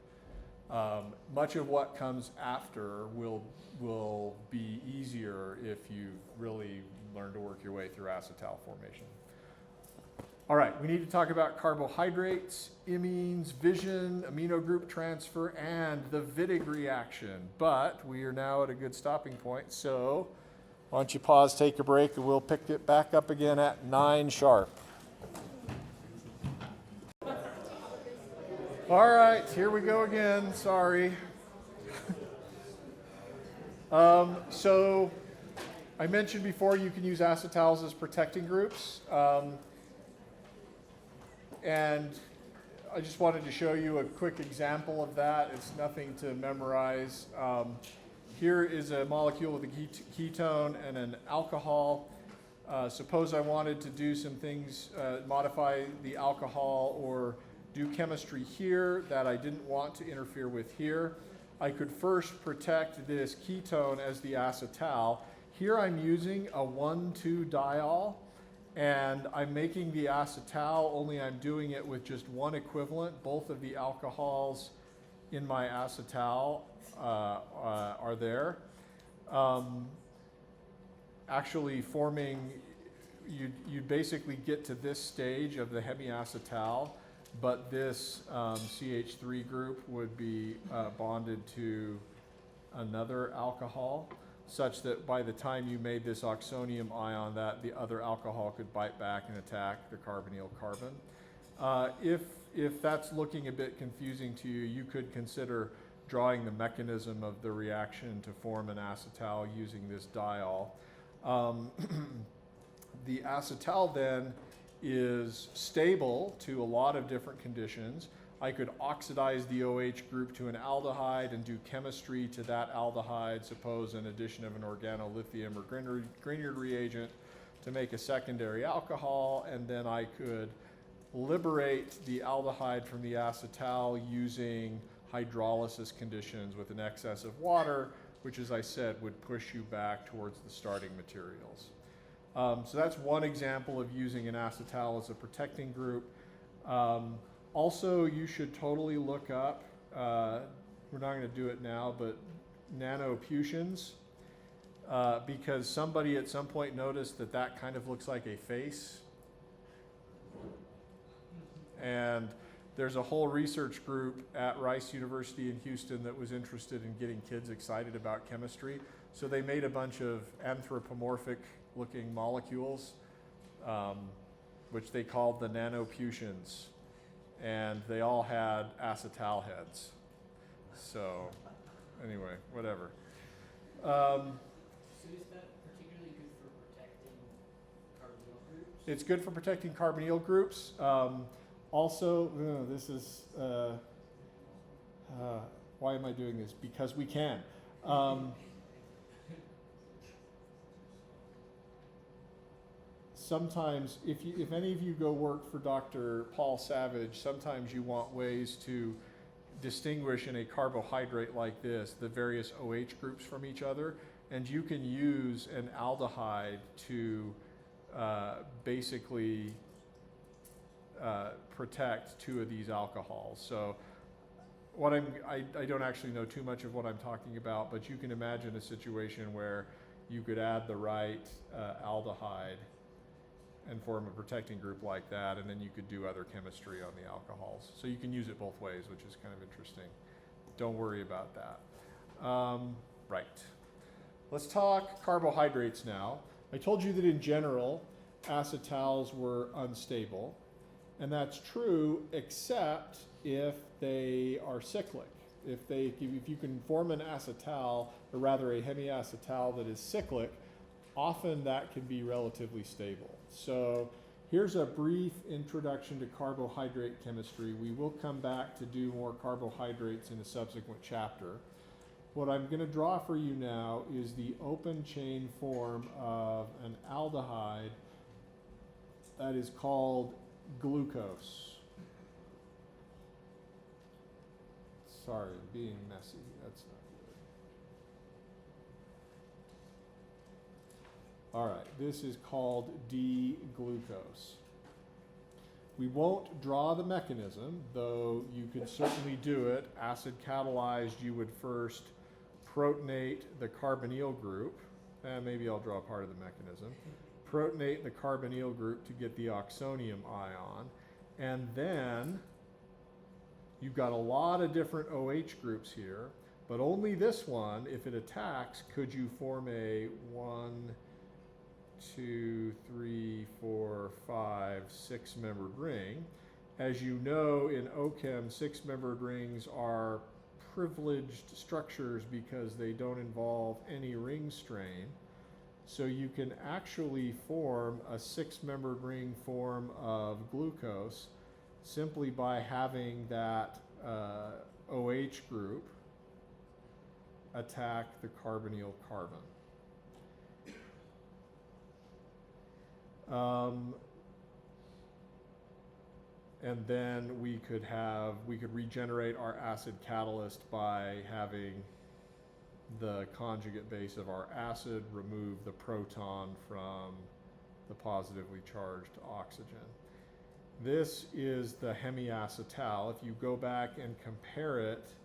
Much of what comes after will be easier if you really learn to work your way through acetal formation. All right, we need to talk about carbohydrates, imines, fission, amino group transfer, and the Wittig reaction. But we are now at a good stopping point, so why don't you pause, take a break, and we'll pick it back up again at 9 sharp. All right, here we go again, sorry. So I mentioned before you can use acetals as protecting groups. And I just wanted to show you a quick example of that. It's nothing to memorize. Here is a molecule with a ketone and an alcohol. Suppose I wanted to do some things, modify the alcohol or do chemistry here that I didn't want to interfere with here. I could first protect this ketone as the acetal. Here I'm using a 1,2 diol. And I'm making the acetal, only I'm doing it with just one equivalent. Both of the alcohols in my acetal are there. Actually forming, you'd basically get to this stage of the hemiacetal, but this CH3 group would be bonded to another alcohol, such that by the time you made this oxonium ion, that the other alcohol could bite back and attack the carbonyl carbon. If that's looking a bit confusing to you, you could consider drawing the mechanism of the reaction to form an acetal using this diol. The acetal then is stable to a lot of different conditions. I could oxidize the OH group to an aldehyde and do chemistry to that aldehyde, suppose an addition of an organolithium or Grignard reagent to make a secondary alcohol, and then I could liberate the aldehyde from the acetal using hydrolysis conditions with an excess of water, which, as I said, would push you back towards the starting materials. So that's one example of using an acetal as a protecting group. Also, you should totally look up, we're not going to do it now, but nanoputations, because somebody at some point noticed that that kind of looks like a face. And there's a whole research group at Rice University in Houston that was interested in getting kids excited about chemistry. So they made a bunch of anthropomorphic looking molecules, which they called the nanoputations. And they all had acetal heads. So anyway, whatever. So is that particularly good for protecting carbonyl groups? It's good for protecting carbonyl groups. Also, this is, why am I doing this? Because we can. Sometimes, if any of you go work for Dr. Paul Savage, sometimes you want ways to distinguish in a carbohydrate like this the various OH groups from each other, and you can use an aldehyde to basically protect two of these alcohols. So what I don't actually know too much of what I'm talking about, but you can imagine a situation where you could add the right aldehyde and form a protecting group like that, and then you could do other chemistry on the alcohols. So you can use it both ways, which is kind of interesting. Don't worry about that. Right. Let's talk carbohydrates now. I told you that in general, acetals were unstable, and that's true except if they are cyclic. If you can form an acetal, or rather a hemiacetal that is cyclic, often that can be relatively stable. So here's a brief introduction to carbohydrate chemistry. We will come back to do more carbohydrates in a subsequent chapter. What I'm going to draw for you now is the open chain form of an aldehyde that is called glucose. Sorry, I'm being messy. That's not good. All right, this is called D-glucose. We won't draw the mechanism, though you can certainly do it. Acid catalyzed, you would first protonate the carbonyl group. Maybe I'll draw part of the mechanism. Protonate the carbonyl group to get the oxonium ion. And then you've got a lot of different OH groups here, but only this one, if it attacks, could you form a 1, 2, 3, 4, 5, 6-membered ring. As you know, in OChem, 6-membered rings are privileged structures because they don't involve any ring strain. So you can actually form a 6-membered ring form of glucose simply by having that OH group attack the carbonyl carbon. And then we could regenerate our acid catalyst by having the conjugate base of our acid remove the proton from the positively charged oxygen. This is the hemiacetal. If you go back and compare it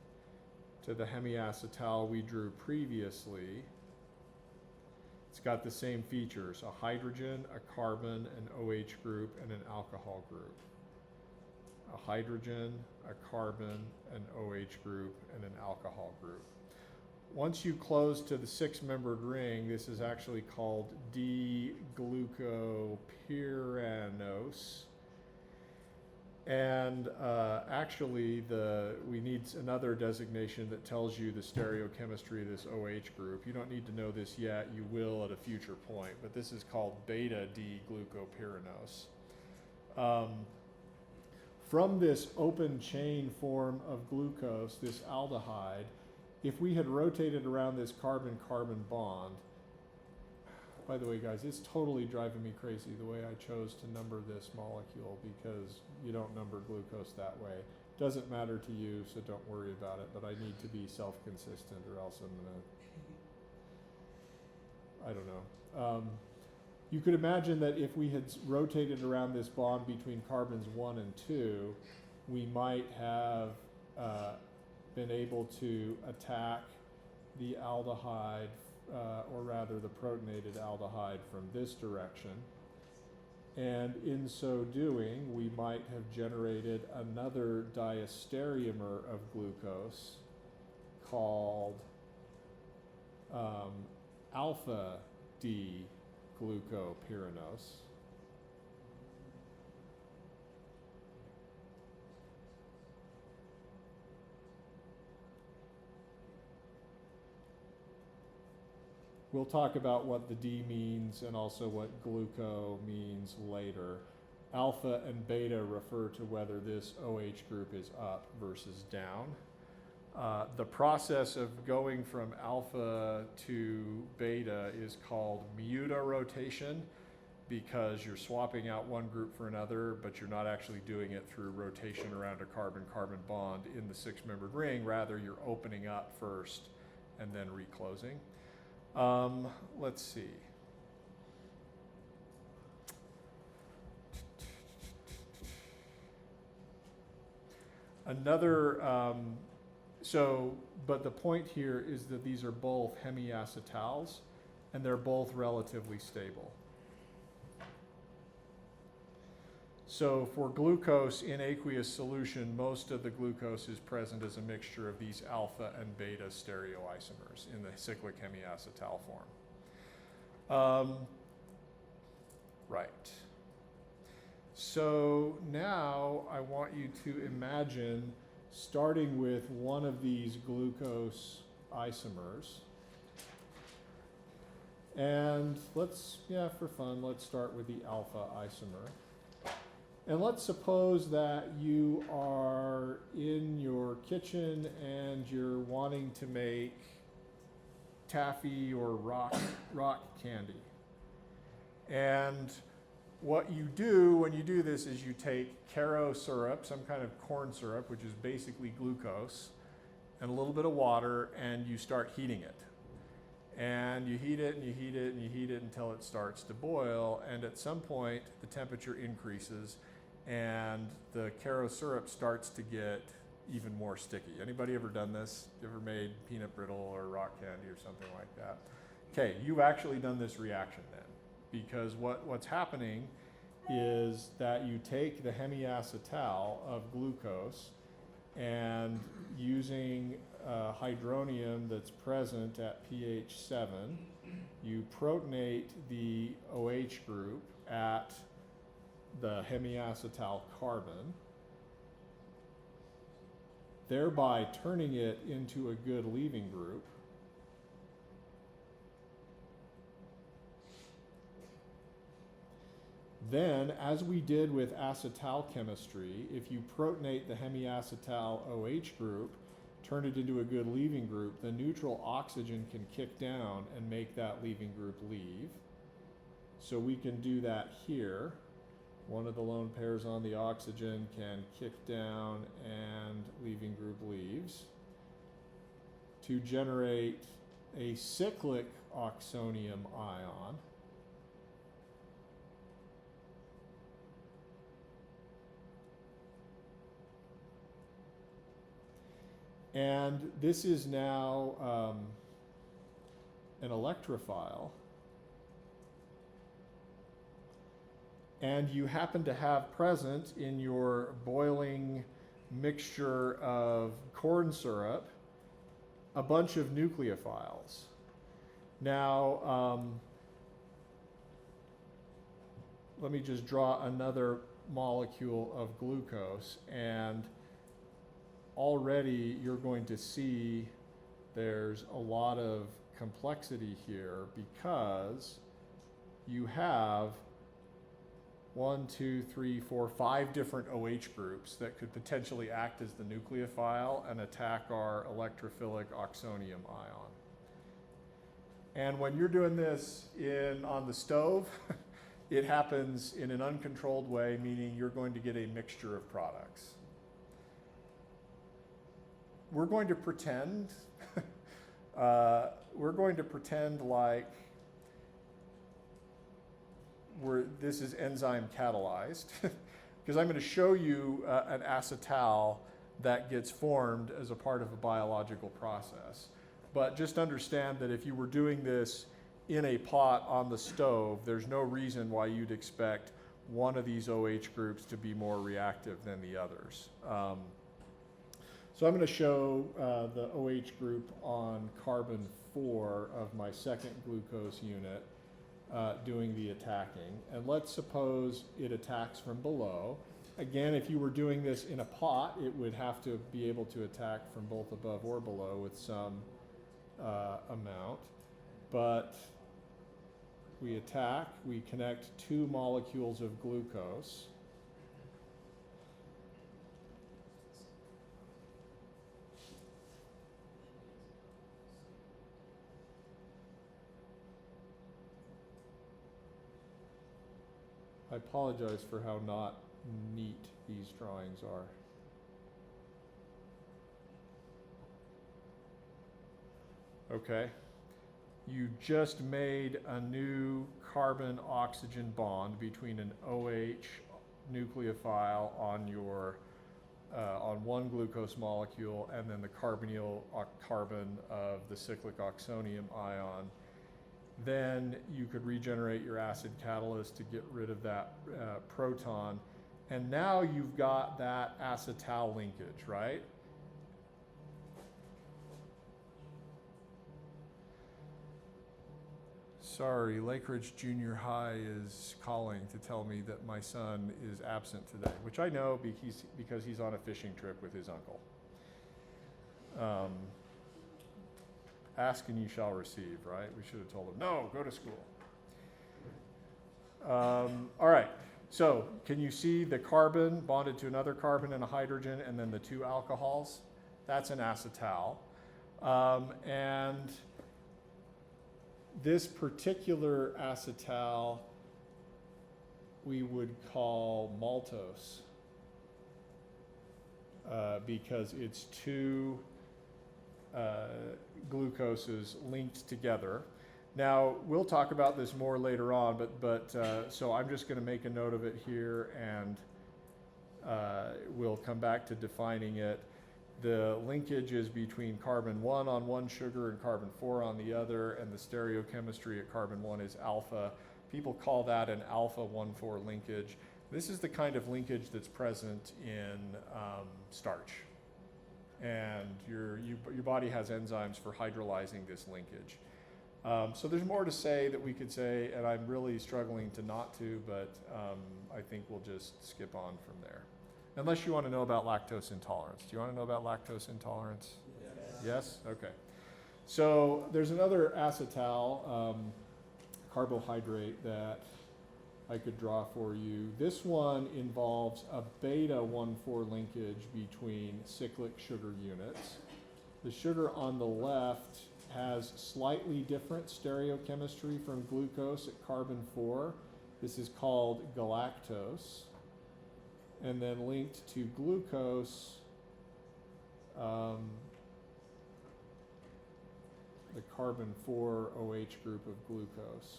to the hemiacetal we drew previously, it's got the same features: a hydrogen, a carbon, an OH group, and an alcohol group. A hydrogen, a carbon, an OH group, and an alcohol group. Once you close to the 6-membered ring, this is actually called D-glucopyranose. And actually, we need another designation that tells you the stereochemistry of this OH group. You don't need to know this yet. You will at a future point. But this is called beta D-glucopyranose. From this open chain form of glucose, this aldehyde, if we had rotated around this carbon-carbon bond, by the way, guys, it's totally driving me crazy the way I chose to number this molecule, because you don't number glucose that way. Doesn't matter to you, so don't worry about it, but I need to be self-consistent or else I'm gonna, I don't know. You could imagine that if we had rotated around this bond between carbons 1 and 2, we might have been able to attack the aldehyde, or rather the protonated aldehyde, from this direction. And in so doing, we might have generated another diastereomer of glucose called alpha D-glucopyranose. We'll talk about what the D means and also what gluco means later. Alpha and beta refer to whether this OH group is up versus down. The process of going from alpha to beta is called mutarotation, because you're swapping out one group for another, but you're not actually doing it through rotation around a carbon-carbon bond in the 6-membered ring. Rather, you're opening up first and then reclosing. Let's see. Another, but the point here is that these are both hemiacetals, and they're both relatively stable. So for glucose in aqueous solution, most of the glucose is present as a mixture of these alpha and beta stereoisomers in the cyclic hemiacetal form. Right. So now I want you to imagine starting with one of these glucose isomers. And let's, for fun, let's start with the alpha isomer. And let's suppose that you are in your kitchen and you're wanting to make taffy or rock candy. And what you do when you do this is you take Karo syrup, some kind of corn syrup, which is basically glucose, and a little bit of water, and you start heating it. And you heat it and you heat it and you heat it until it starts to boil, and at some point the temperature increases and the Caro syrup starts to get even more sticky. Anybody ever done this? You ever made peanut brittle or rock candy or something like that? Okay, you've actually done this reaction then, because what's happening is that you take the hemiacetal of glucose and using hydronium that's present at pH 7, you protonate the OH group at the hemiacetal carbon, thereby turning it into a good leaving group. Then, as we did with acetal chemistry, if you protonate the hemiacetal OH group, turn it into a good leaving group, the neutral oxygen can kick down and make that leaving group leave. So we can do that here. One of the lone pairs on the oxygen can kick down and leaving group leaves to generate a cyclic oxonium ion. And this is now an electrophile. And you happen to have present in your boiling mixture of corn syrup a bunch of nucleophiles. Now, let me just draw another molecule of glucose, and already you're going to see there's a lot of complexity here because you have 5 different OH groups that could potentially act as the nucleophile and attack our electrophilic oxonium ion. And when you're doing this on the stove, it happens in an uncontrolled way, meaning you're going to get a mixture of products. We're going to pretend like this is enzyme catalyzed, because I'm going to show you an acetal that gets formed as a part of a biological process. But just understand that if you were doing this in a pot on the stove, there's no reason why you'd expect one of these OH groups to be more reactive than the others. So I'm going to show the OH group on carbon 4 of my second glucose unit doing the attacking. And let's suppose it attacks from below. Again, if you were doing this in a pot, it would have to be able to attack from both above or below with some amount. But we attack, we connect 2 molecules of glucose. I apologize for how not neat these drawings are. Okay, you just made a new carbon-oxygen bond between an OH nucleophile on your on one glucose molecule and then the carbonyl carbon of the cyclic oxonium ion. Then you could regenerate your acid catalyst to get rid of that proton. And now you've got that acetal linkage, right? Sorry, Lake Ridge Junior High is calling to tell me that my son is absent today, which I know because he's on a fishing trip with his uncle. Ask and you shall receive, right? We should have told him, no, go to school. All right, so can you see the carbon bonded to another carbon and a hydrogen and then the 2 alcohols? That's an acetal. And this particular acetal we would call maltose because it's 2 glucoses linked together. Now, we'll talk about this more later on, but so I'm just going to make a note of it here and we'll come back to defining it. The linkage is between carbon 1 on one sugar and carbon 4 on the other, and the stereochemistry at carbon 1 is alpha. People call that an alpha 1,4 linkage. This is the kind of linkage that's present in starch. And your body has enzymes for hydrolyzing this linkage. So there's more to say that we could say, and I'm really struggling to not to, but I think we'll just skip on from there. Unless you want to know about lactose intolerance. Do you want to know about lactose intolerance? Yes? Okay. So there's another acetal carbohydrate that I could draw for you. This one involves a beta 1,4 linkage between cyclic sugar units. The sugar on the left has slightly different stereochemistry from glucose at carbon 4. This is called galactose. And then linked to glucose, the carbon 4 OH group of glucose.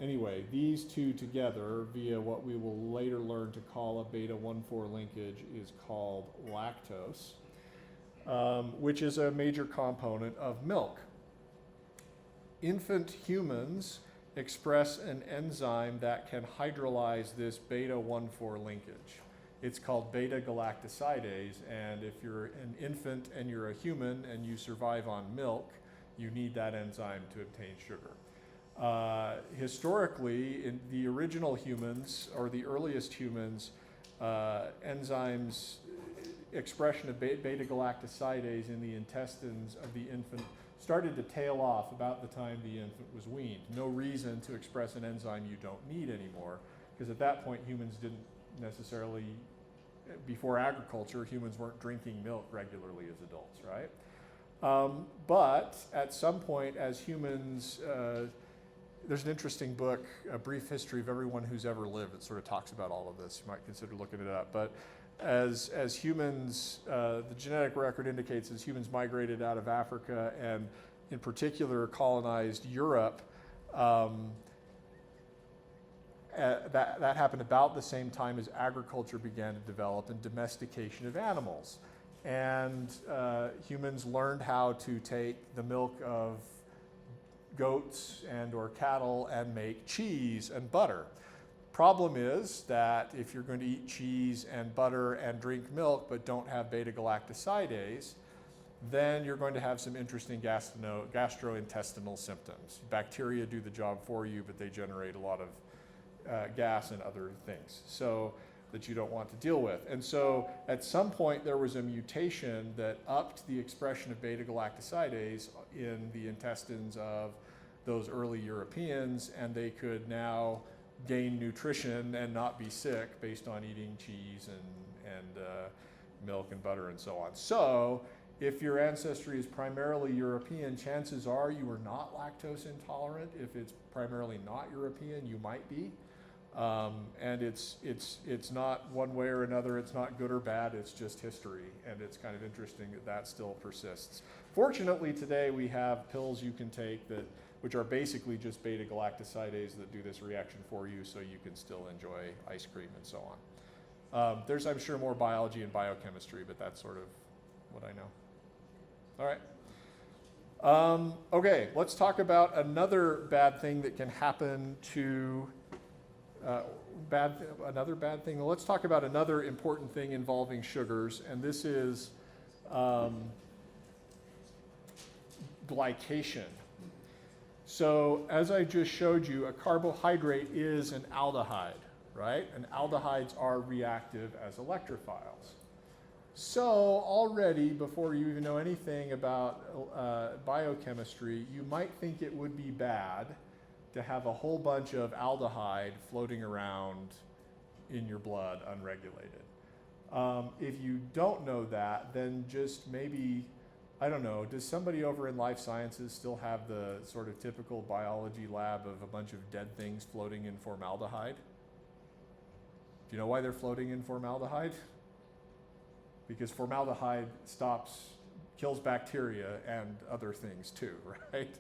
Anyway, these two together via what we will later learn to call a beta 1,4 linkage is called lactose, which is a major component of milk. Infant humans express an enzyme that can hydrolyze this beta 1,4 linkage. It's called beta galactosidase, and if you're an infant and you're a human and you survive on milk, you need that enzyme to obtain sugar. Historically, in the original humans, or the earliest humans, enzymes, expression of beta galactosidase in the intestines of the infant started to tail off about the time the infant was weaned. No reason to express an enzyme you don't need anymore, because at that point humans didn't necessarily, before agriculture, humans weren't drinking milk regularly as adults, right? But at some point as humans, there's an interesting book, A Brief History of Everyone Who's Ever Lived. It sort of talks about all of this. You might consider looking it up. But as humans, the genetic record indicates as humans migrated out of Africa and in particular colonized Europe, that happened about the same time as agriculture began to develop and domestication of animals. And humans learned how to take the milk of goats and or cattle and make cheese and butter. Problem is that if you're going to eat cheese and butter and drink milk but don't have beta galactosidase, then you're going to have some interesting gastrointestinal symptoms. Bacteria do the job for you, but they generate a lot of gas and other things so that you don't want to deal with. And so at some point there was a mutation that upped the expression of beta galactosidase in the intestines of those early Europeans, and they could now gain nutrition and not be sick based on eating cheese and milk and butter and so on. So if your ancestry is primarily European, chances are you are not lactose intolerant. If it's primarily not European, you might be. And it's not one way or another, it's not good or bad, it's just history, and it's kind of interesting that that still persists. Fortunately today we have pills you can take which are basically just beta galactosidase that do this reaction for you, so you can still enjoy ice cream and so on. There's, I'm sure, more biology and biochemistry, but that's sort of what I know. All right. Okay, let's talk about another bad thing that can happen to another bad thing. Well, let's talk about another important thing involving sugars, and this is glycation. So as I just showed you, a carbohydrate is an aldehyde, right? And aldehydes are reactive as electrophiles. So already, before you even know anything about biochemistry, you might think it would be bad to have a whole bunch of aldehyde floating around in your blood unregulated. If you don't know that, then just maybe, I don't know, does somebody over in life sciences still have the sort of typical biology lab of a bunch of dead things floating in formaldehyde? Do you know why they're floating in formaldehyde? Because formaldehyde kills bacteria and other things too, right?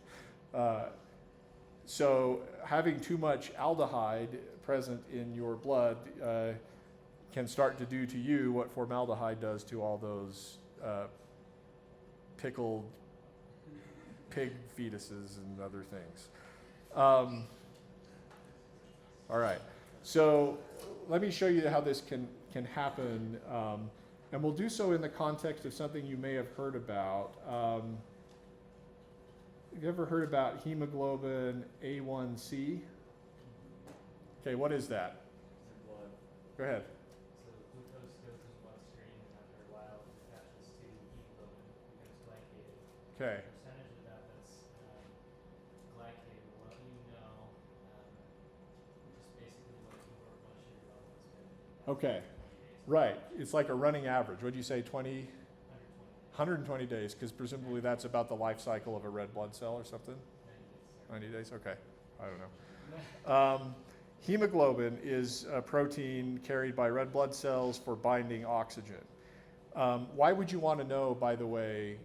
So having too much aldehyde present in your blood can start to do to you what formaldehyde does to all those pickled pig fetuses and other things. All right, so let me show you how this can happen, and we'll do so in the context of something you may have heard about. Have you ever heard about hemoglobin A1C? Okay, what is that? It's in blood. Go ahead. So glucose goes to the bloodstream, and after a while it attaches to hemoglobin, becomes glycated. Okay. The percentage of that that's glycated will let you know just basically what your blood sugar level has been after Okay. 20 days. Right. It's like a running average. What'd you say, 20? 120 120 days. days, because presumably that's about the life cycle of a red blood cell or something? 90 days. 90 days? Okay. I don't know. Hemoglobin is a protein carried by red blood cells for binding oxygen. Why would you want to know, by the way,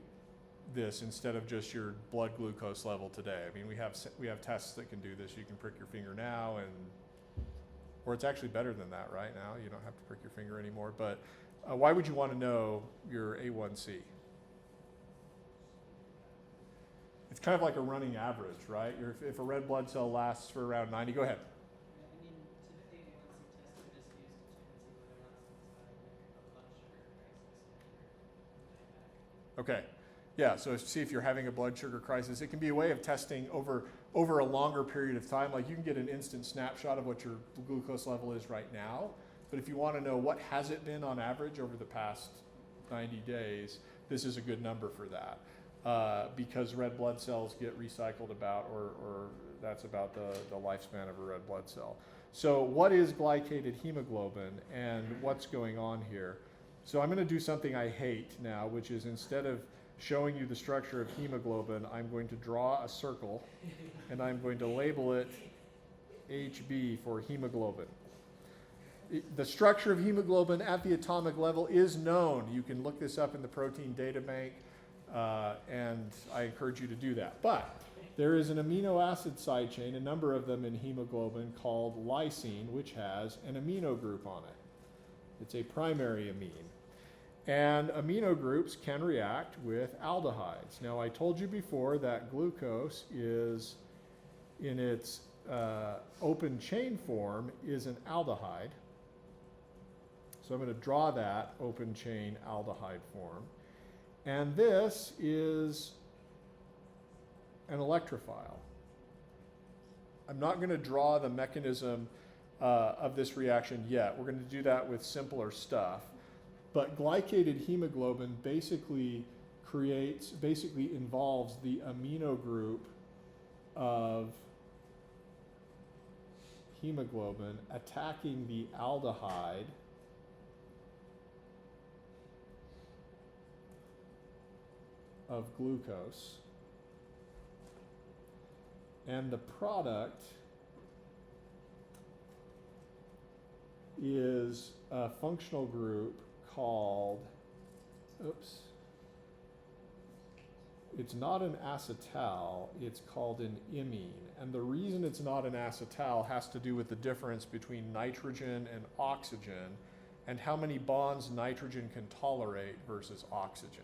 this instead of just your blood glucose level today? I mean, we have tests that can do this. You can prick your finger now, or it's actually better than that right now. You don't have to prick your finger anymore. But why would you want to know your A1C? It's kind of like a running average, right? If a red blood cell lasts for around 90, go ahead. I mean, typically A1C tests are just used to check and see whether or not someone's having a blood sugar crisis or diabetic. Okay. Yeah, so see if you're having a blood sugar crisis. It can be a way of testing over a longer period of time. Like you can get an instant snapshot of what your glucose level is right now. But if you want to know what has it been on average over the past 90 days, this is a good number for that. Because red blood cells get recycled about, or that's about the lifespan of a red blood cell. So what is glycated hemoglobin and what's going on here? So I'm going to do something I hate now, which is instead of showing you the structure of hemoglobin, I'm going to draw a circle and I'm going to label it HB for hemoglobin. The structure of hemoglobin at the atomic level is known. You can look this up in the protein data bank. And I encourage you to do that. But there is an amino acid side chain, a number of them in hemoglobin, called lysine, which has an amino group on it. It's a primary amine. And amino groups can react with aldehydes. Now, I told you before that glucose is, in its open chain form, is an aldehyde. So I'm going to draw that open chain aldehyde form. And this is an electrophile. I'm not going to draw the mechanism of this reaction yet. We're going to do that with simpler stuff. But glycated hemoglobin basically involves the amino group of hemoglobin attacking the aldehyde of glucose, and the product is a functional group called, it's not an acetal, it's called an imine. And the reason it's not an acetal has to do with the difference between nitrogen and oxygen and how many bonds nitrogen can tolerate versus oxygen.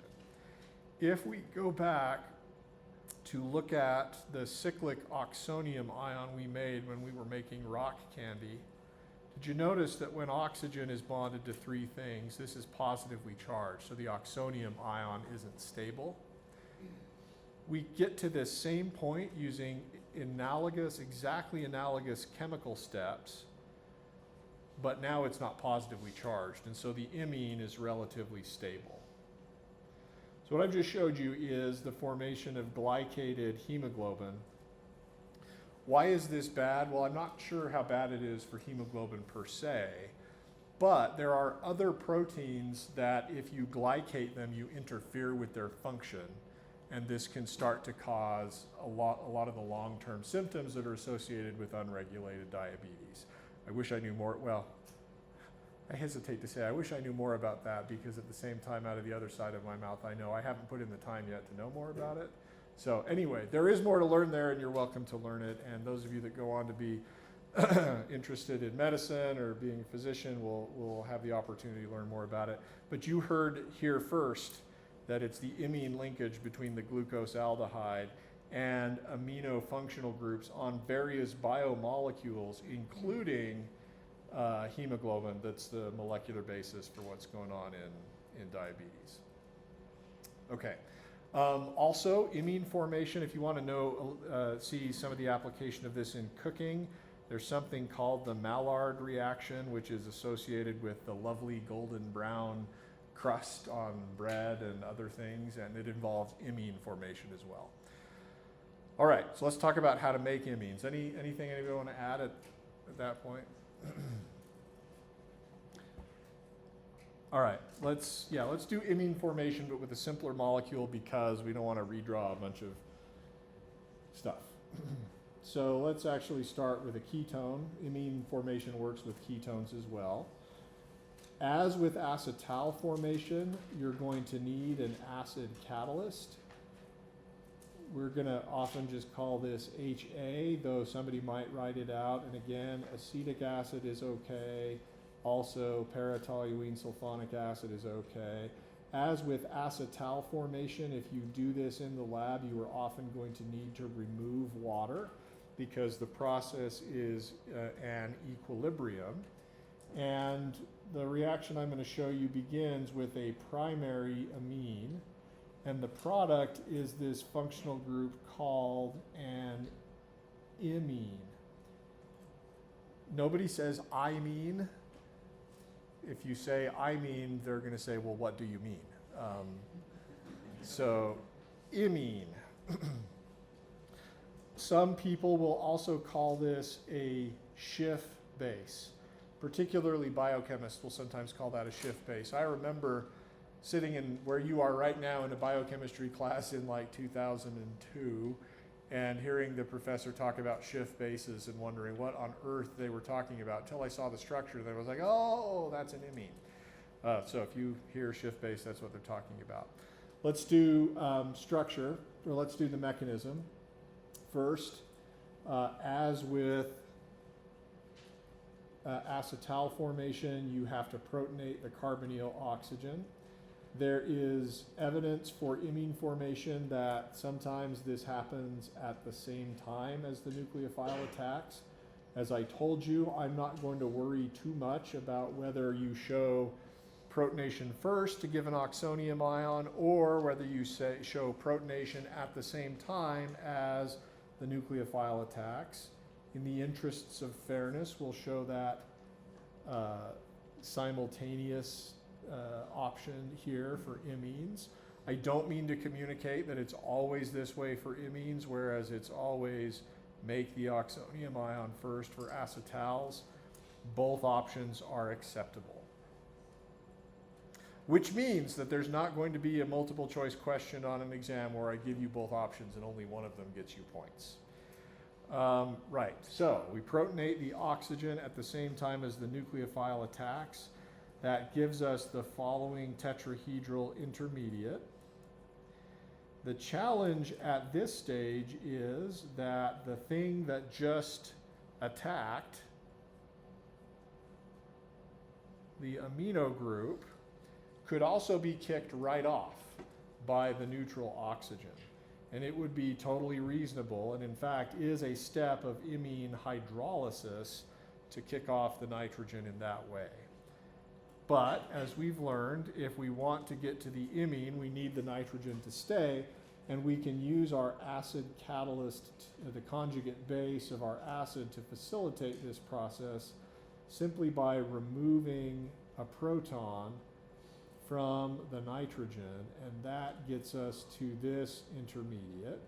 If we go back to look at the cyclic oxonium ion we made when we were making rock candy, did you notice that when oxygen is bonded to three things, this is positively charged, so the oxonium ion isn't stable? We get to this same point using exactly analogous chemical steps, but now it's not positively charged, and so the imine is relatively stable. So what I've just showed you is the formation of glycated hemoglobin. Why is this bad? Well, I'm not sure how bad it is for hemoglobin per se, but there are other proteins that if you glycate them, you interfere with their function, and this can start to cause a lot of the long-term symptoms that are associated with unregulated diabetes. I wish I knew more. Well, I hesitate to say I wish I knew more about that, because at the same time, out of the other side of my mouth, I know I haven't put in the time yet to know more about it. So anyway, there is more to learn there, and you're welcome to learn it. And those of you that go on to be interested in medicine or being a physician will have the opportunity to learn more about it. But you heard here first that it's the imine linkage between the glucose aldehyde and amino functional groups on various biomolecules, including hemoglobin, that's the molecular basis for what's going on in diabetes. Okay. Also, imine formation, if you want to know, see some of the application of this in cooking, there's something called the Maillard reaction, which is associated with the lovely golden brown crust on bread and other things, and it involves imine formation as well. All right, so let's talk about how to make imines. Anything anybody want to add at that point? All right, let's do imine formation, but with a simpler molecule because we don't want to redraw a bunch of stuff. So let's actually start with a ketone. Imine formation works with ketones as well. As with acetal formation, you're going to need an acid catalyst. We're going to often just call this HA, though somebody might write it out. And again, acetic acid is okay. Also, para-toluene sulfonic acid is okay. As with acetal formation, if you do this in the lab, you are often going to need to remove water because the process is an equilibrium. And the reaction I'm going to show you begins with a primary amine. And the product is this functional group called an imine. Nobody says imine. If you say imine, they're going to say, well, what do you mean? So imine. Some people will also call this a Schiff base. Particularly biochemists will sometimes call that a Schiff base. I remember sitting in where you are right now in a biochemistry class in like 2002 and hearing the professor talk about Schiff bases and wondering what on earth they were talking about until I saw the structure and I was like, oh, that's an imine. So if you hear Schiff base, that's what they're talking about. Let's do structure, or let's do the mechanism. First, as with acetal formation, you have to protonate the carbonyl oxygen. There is evidence for imine formation that sometimes this happens at the same time as the nucleophile attacks. As I told you, I'm not going to worry too much about whether you show protonation first to give an oxonium ion or whether you show protonation at the same time as the nucleophile attacks. In the interests of fairness, we'll show that simultaneous option here for imines. I don't mean to communicate that it's always this way for imines, whereas it's always make the oxonium ion first for acetals. Both options are acceptable. Which means that there's not going to be a multiple choice question on an exam where I give you both options and only one of them gets you points. Right, so we protonate the oxygen at the same time as the nucleophile attacks. That gives us the following tetrahedral intermediate. The challenge at this stage is that the thing that just attacked, the amino group, could also be kicked right off by the neutral oxygen. And it would be totally reasonable, and in fact is a step of imine hydrolysis to kick off the nitrogen in that way. But as we've learned, if we want to get to the imine, we need the nitrogen to stay, and we can use our acid catalyst, the conjugate base of our acid, to facilitate this process simply by removing a proton from the nitrogen, and that gets us to this intermediate.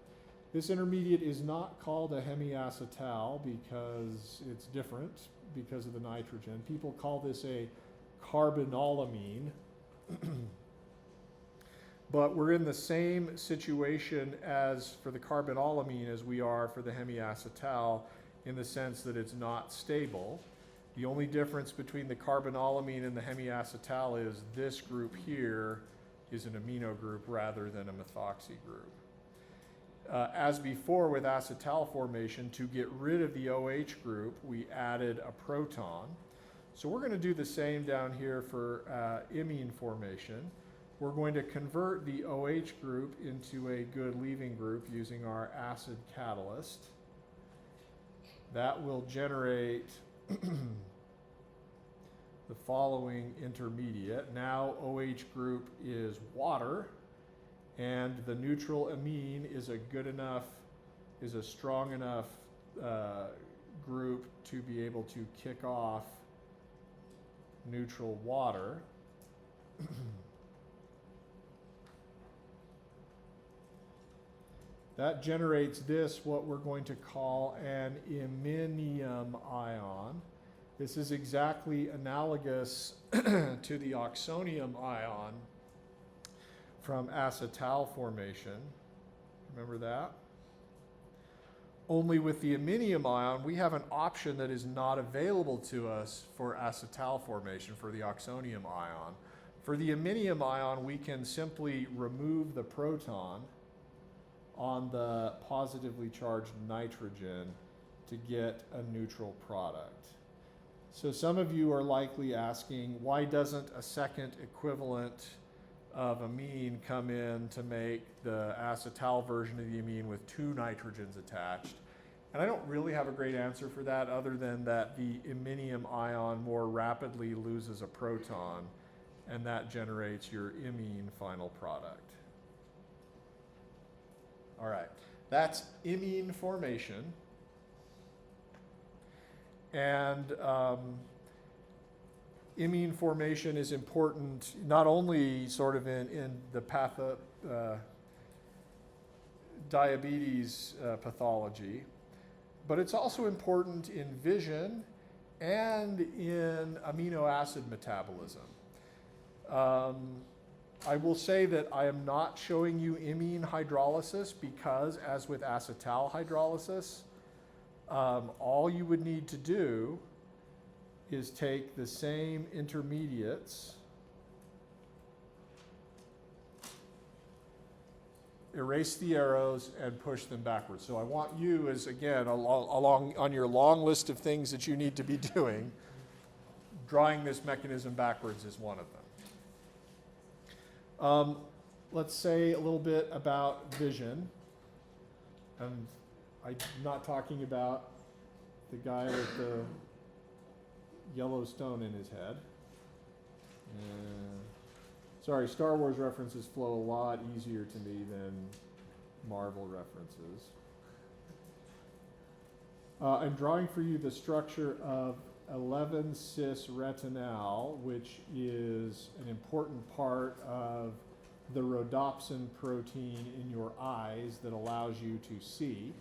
This intermediate is not called a hemiacetal because it's different because of the nitrogen. People call this a carbanolamine. But we're in the same situation as for the carbanolamine as we are for the hemiacetal in the sense that it's not stable. The only difference between the carbanolamine and the hemiacetal is this group here is an amino group rather than a methoxy group. As before with acetal formation, to get rid of the OH group, we added a proton. So we're going to do the same down here for imine formation. We're going to convert the OH group into a good leaving group using our acid catalyst. That will generate the following intermediate. Now OH group is water, and the neutral amine is a strong enough group to be able to kick off neutral water. That generates this, what we're going to call an iminium ion. This is exactly analogous to the oxonium ion from acetal formation. Remember that? Only with the iminium ion, we have an option that is not available to us for acetal formation, for the oxonium ion. For the iminium ion, we can simply remove the proton on the positively charged nitrogen to get a neutral product. So some of you are likely asking, why doesn't a second equivalent of amine come in to make the acetal version of the amine with two nitrogens attached? And I don't really have a great answer for that, other than that the iminium ion more rapidly loses a proton, and that generates your imine final product. All right, that's imine formation. And imine formation is important not only sort of in the diabetes pathology, but it's also important in vision and in amino acid metabolism. I will say that I am not showing you imine hydrolysis because, as with acetal hydrolysis, all you would need to do is take the same intermediates, erase the arrows, and push them backwards. So I want you, as again, along on your long list of things that you need to be doing, drawing this mechanism backwards is one of them. Let's say a little bit about vision. And I'm not talking about the guy with the yellow stone in his head. Sorry, Star Wars references flow a lot easier to me than Marvel references. I'm drawing for you the structure of 11-cis retinal, which is an important part of the rhodopsin protein in your eyes that allows you to see.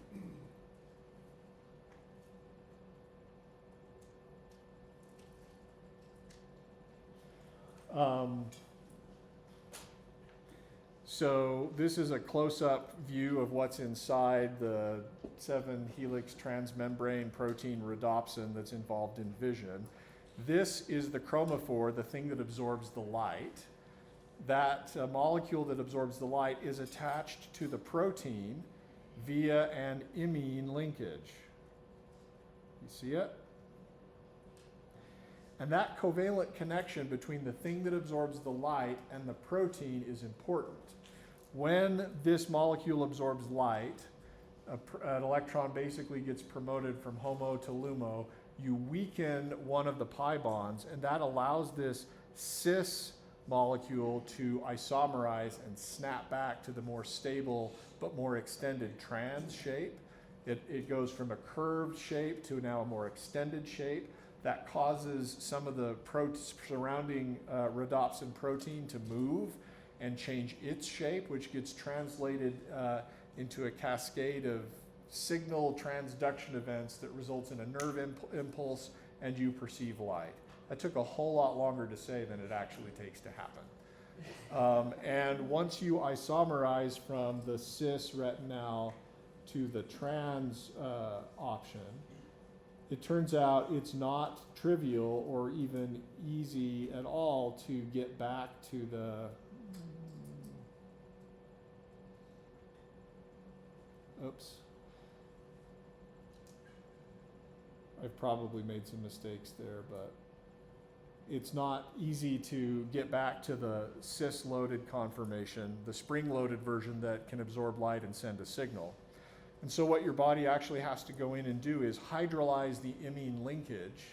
So this is a close-up view of what's inside the 7-helix transmembrane protein rhodopsin that's involved in vision. This is the chromophore, the thing that absorbs the light. That molecule that absorbs the light is attached to the protein via an imine linkage. You see it? And that covalent connection between the thing that absorbs the light and the protein is important. When this molecule absorbs light, an electron basically gets promoted from HOMO to LUMO. You weaken one of the pi bonds, and that allows this cis molecule to isomerize and snap back to the more stable but more extended trans shape. It goes from a curved shape to now a more extended shape. That causes some of the surrounding rhodopsin protein to move and change its shape, which gets translated into a cascade of signal transduction events that results in a nerve impulse, and you perceive light. That took a whole lot longer to say than it actually takes to happen. And once you isomerize from the cis retinal to the trans option, it turns out it's not trivial or even easy at all to get back to the oops. I've probably made some mistakes there, but it's not easy to get back to the cis-loaded conformation, the spring-loaded version that can absorb light and send a signal. And so what your body actually has to go in and do is hydrolyze the imine linkage,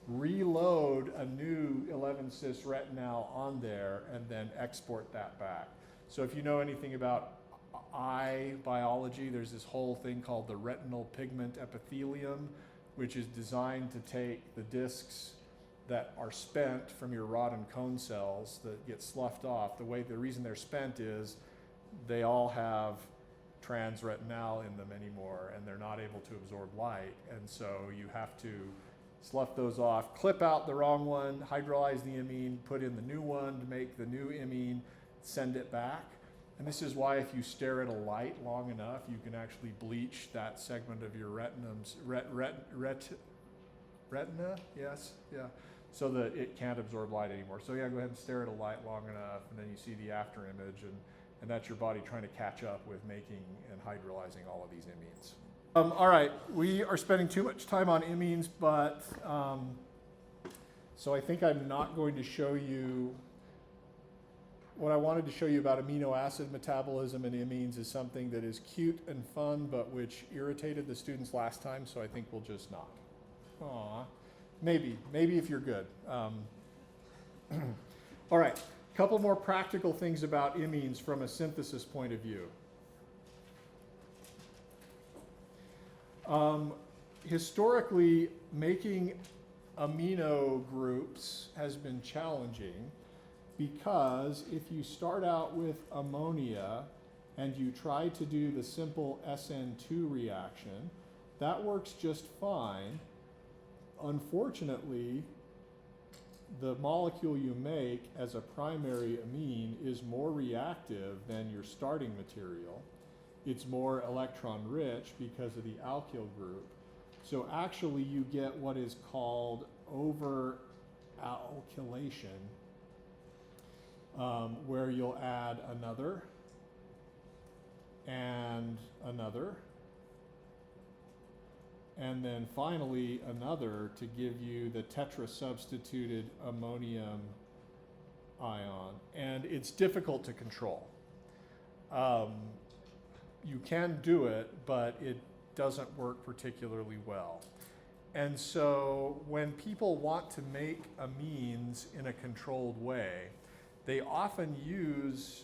reload a new 11-cis retinal on there, and then export that back. So if you know anything about eye biology, there's this whole thing called the retinal pigment epithelium, which is designed to take the discs that are spent from your rod and cone cells that get sloughed off. The reason they're spent is they all have trans retinal in them anymore, and they're not able to absorb light, and so you have to slough those off, clip out the wrong one, hydrolyze the imine, put in the new one to make the new imine, send it back. And this is why if you stare at a light long enough, you can actually bleach that segment of your retina, yes, yeah, so that it can't absorb light anymore. So yeah, go ahead and stare at a light long enough, and then you see the after image, and that's your body trying to catch up with making and hydrolyzing all of these imines. All right, we are spending too much time on imines, but so I think I'm not going to show you. What I wanted to show you about amino acid metabolism and imines is something that is cute and fun, but which irritated the students last time, so I think we'll just not. Aw, maybe if you're good. All right, a couple more practical things about imines from a synthesis point of view. Historically, making amino groups has been challenging because if you start out with ammonia and you try to do the simple SN2 reaction, that works just fine. Unfortunately, the molecule you make as a primary amine is more reactive than your starting material. It's more electron rich because of the alkyl group. So actually you get what is called over-alkylation, where you'll add another and another, and then finally another to give you the tetrasubstituted ammonium ion. And it's difficult to control. You can do it, but it doesn't work particularly well. And so when people want to make amines in a controlled way, they often use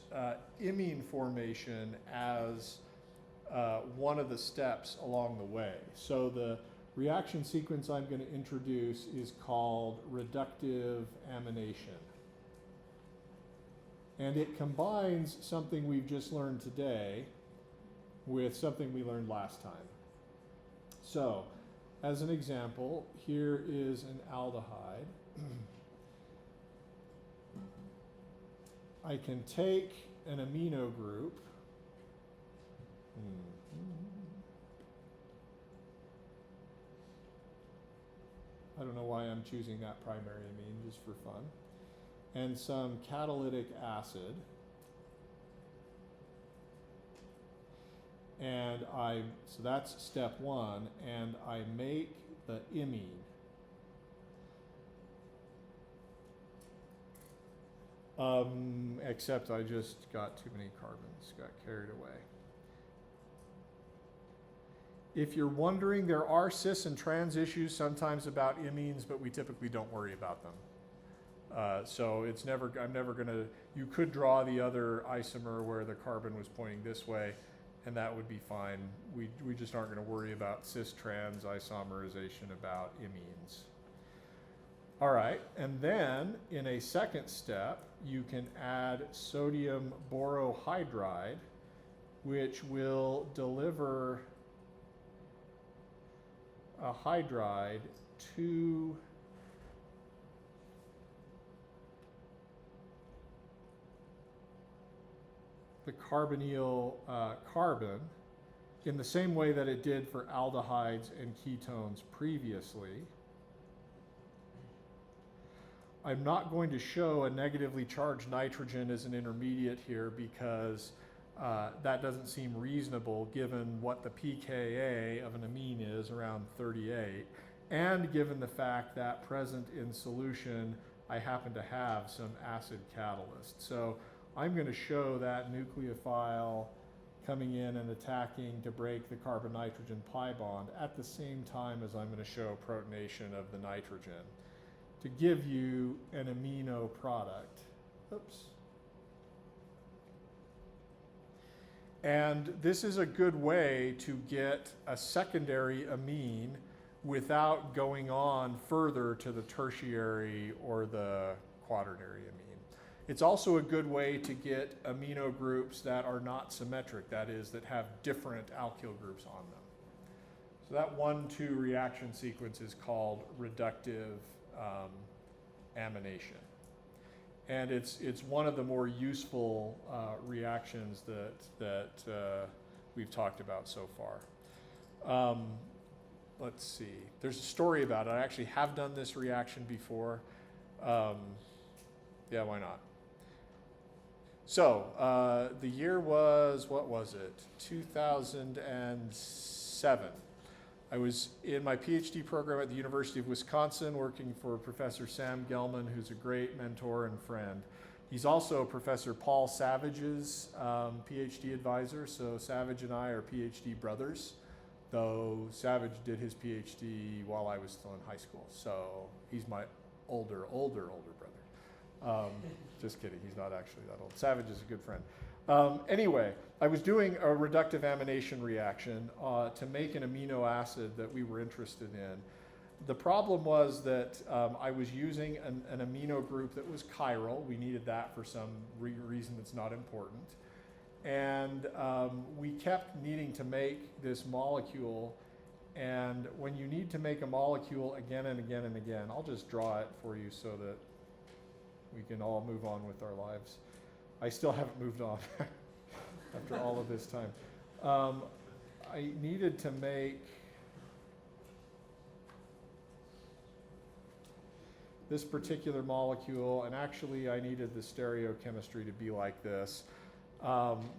imine formation as one of the steps along the way. So the reaction sequence I'm going to introduce is called reductive amination. And it combines something we've just learned today with something we learned last time. So, as an example, here is an aldehyde. I can take an amino group. I don't know why I'm choosing that primary amine, just for fun. And some catalytic acid. And so that's step one, and I make the imine. Except I just got too many carbons, got carried away. If you're wondering, there are cis and trans issues sometimes about imines, but we typically don't worry about them. So it's never, I'm never gonna, you could draw the other isomer where the carbon was pointing this way, and that would be fine. We just aren't gonna worry about cis-trans isomerization about imines. All right, and then in a second step, you can add sodium borohydride, which will deliver a hydride to the carbonyl carbon in the same way that it did for aldehydes and ketones previously. I'm not going to show a negatively charged nitrogen as an intermediate here because that doesn't seem reasonable given what the pKa of an amine is, around 38, and given the fact that present in solution, I happen to have some acid catalyst. So I'm going to show that nucleophile coming in and attacking to break the carbon-nitrogen pi bond at the same time as I'm going to show protonation of the nitrogen to give you an amino product. Oops. And this is a good way to get a secondary amine without going on further to the tertiary or the quaternary amine. It's also a good way to get amino groups that are not symmetric, that is, that have different alkyl groups on them. So that 1,2 reaction sequence is called reductive amination. And it's one of the more useful reactions that we've talked about so far. Let's see. There's a story about it. I actually have done this reaction before. Yeah, why not? So the year was, what was it? 2007. I was in my PhD program at the University of Wisconsin working for Professor Sam Gelman, who's a great mentor and friend. He's also Professor Paul Savage's PhD advisor, so Savage and I are PhD brothers, though Savage did his PhD while I was still in high school, so he's my older brother. Just kidding, he's not actually that old. Savage is a good friend. Anyway, I was doing a reductive amination reaction to make an amino acid that we were interested in. The problem was that I was using an amino group that was chiral. We needed that for some reason that's not important. And we kept needing to make this molecule. And when you need to make a molecule again and again and again, I'll just draw it for you so that we can all move on with our lives. I still haven't moved on after all of this time. I needed to make this particular molecule, and actually I needed the stereochemistry to be like this.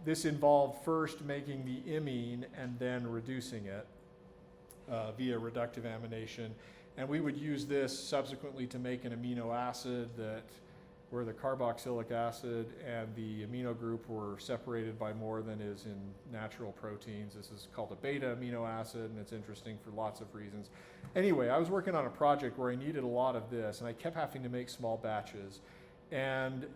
This involved first making the imine and then reducing it via reductive amination. And we would use this subsequently to make an amino acid where the carboxylic acid and the amino group were separated by more than is in natural proteins. This is called a beta amino acid, and it's interesting for lots of reasons. Anyway, I was working on a project where I needed a lot of this, and I kept having to make small batches. And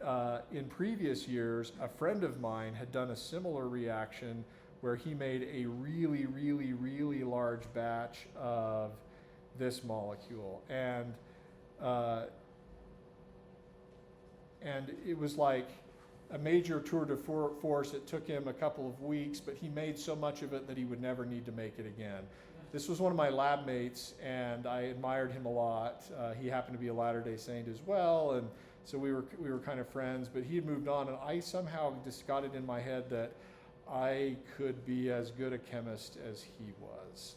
in previous years, a friend of mine had done a similar reaction where he made a really, really, really large batch of this molecule. And it was like a major tour de force. It took him a couple of weeks, but he made so much of it that he would never need to make it again. This was one of my lab mates, and I admired him a lot. He happened to be a Latter-day Saint as well, and so we were kind of friends, but he had moved on, and I somehow just got it in my head that I could be as good a chemist as he was.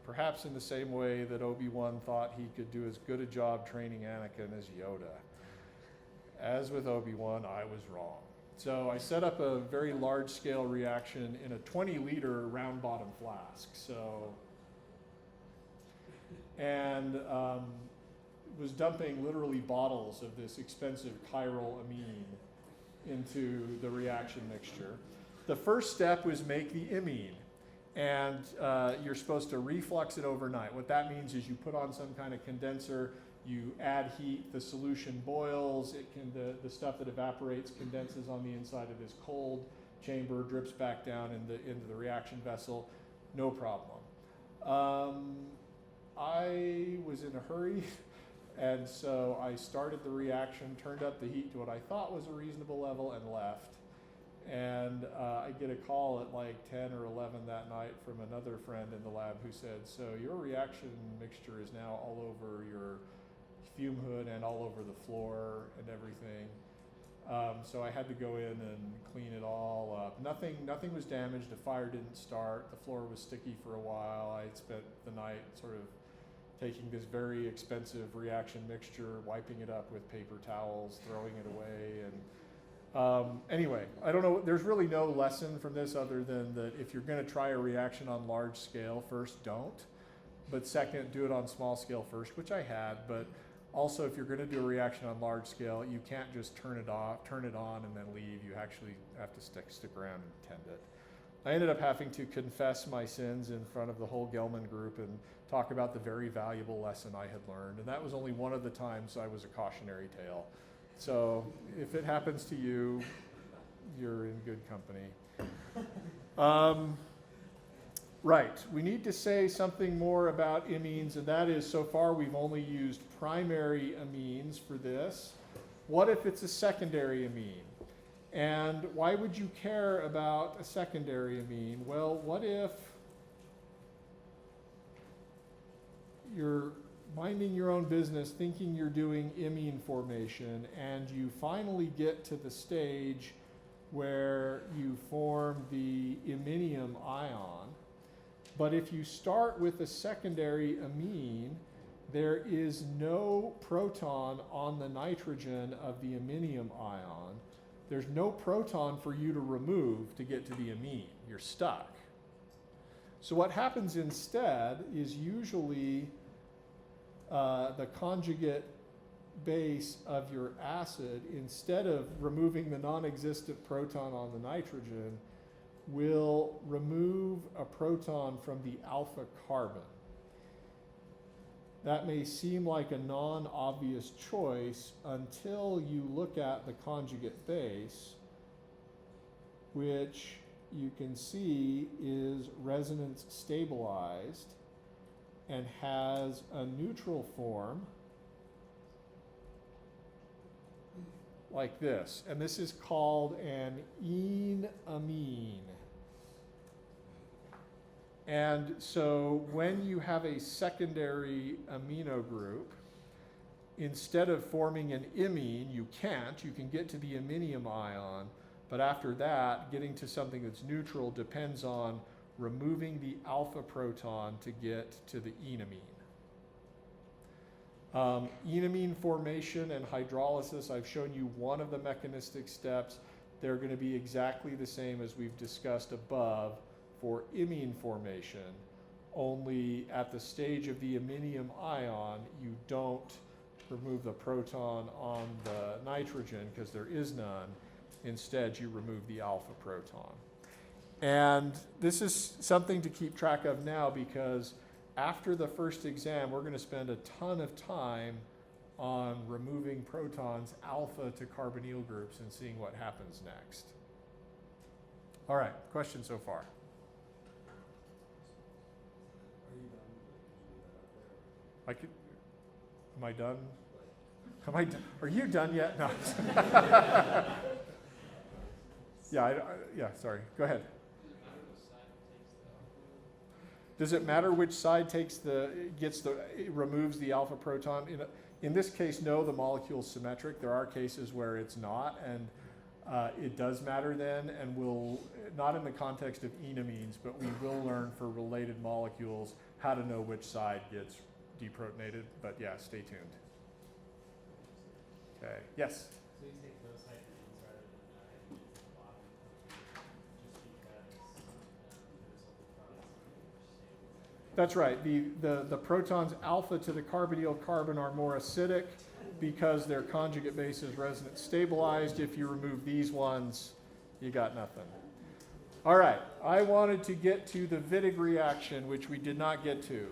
Perhaps in the same way that Obi-Wan thought he could do as good a job training Anakin as Yoda. As with Obi-Wan, I was wrong. So I set up a very large-scale reaction in a 20-liter round-bottom flask. And was dumping literally bottles of this expensive chiral amine into the reaction mixture. The first step was make the imine. And you're supposed to reflux it overnight. What that means is you put on some kind of condenser, you add heat, the solution boils, the stuff that evaporates condenses on the inside of this cold chamber, drips back down into the reaction vessel, no problem. I was in a hurry, and so I started the reaction, turned up the heat to what I thought was a reasonable level, and left. And I get a call at like 10 or 11 that night from another friend in the lab who said, so your reaction mixture is now all over your fume hood and all over the floor and everything. So I had to go in and clean it all up. Nothing was damaged. The fire didn't start. The floor was sticky for a while. I had spent the night sort of taking this very expensive reaction mixture, wiping it up with paper towels, throwing it away, and Anyway, I don't know, there's really no lesson from this other than that if you're gonna try a reaction on large scale, first don't. But second, do it on small scale first, which I had, but also if you're gonna do a reaction on large scale, you can't just turn it on and then leave. You actually have to stick around and tend it. I ended up having to confess my sins in front of the whole Gelman group and talk about the very valuable lesson I had learned. And that was only one of the times I was a cautionary tale. So if it happens to you, you're in good company. Right, we need to say something more about imines, and that is, so far we've only used primary amines for this. What if it's a secondary amine? And why would you care about a secondary amine? Well, what if you're minding your own business, thinking you're doing imine formation, and you finally get to the stage where you form the iminium ion. But if you start with a secondary amine, there is no proton on the nitrogen of the iminium ion. There's no proton for you to remove to get to the amine. You're stuck. So what happens instead is usually the conjugate base of your acid, instead of removing the non-existent proton on the nitrogen, will remove a proton from the alpha carbon. That may seem like a non-obvious choice until you look at the conjugate base, which you can see is resonance stabilized and has a neutral form like this. And this is called an enamine. And so when you have a secondary amino group, instead of forming an imine, you can't. You can get to the iminium ion, but after that, getting to something that's neutral depends on removing the alpha proton to get to the enamine. Enamine formation and hydrolysis, I've shown you one of the mechanistic steps. They're going to be exactly the same as we've discussed above for imine formation, only at the stage of the iminium ion, you don't remove the proton on the nitrogen because there is none. Instead, you remove the alpha proton. And this is something to keep track of now because after the first exam, we're going to spend a ton of time on removing protons alpha to carbonyl groups and seeing what happens next. All right, questions so far? Am I done? Are you done yet? No. Yeah, sorry. Go ahead. Does it matter which side removes the alpha proton? In this case, no, the molecule's symmetric. There are cases where it's not, and it does matter then, and we'll, not in the context of enamines, but we will learn for related molecules how to know which side gets deprotonated, but yeah, stay tuned. Okay, yes? So you take those hydrogens rather than hydrogens at the bottom just because there's a products. That's right. The protons alpha to the carbonyl carbon are more acidic because their conjugate base is resonance stabilized. If you remove these ones, you got nothing. All right, I wanted to get to the Wittig reaction, which we did not get to.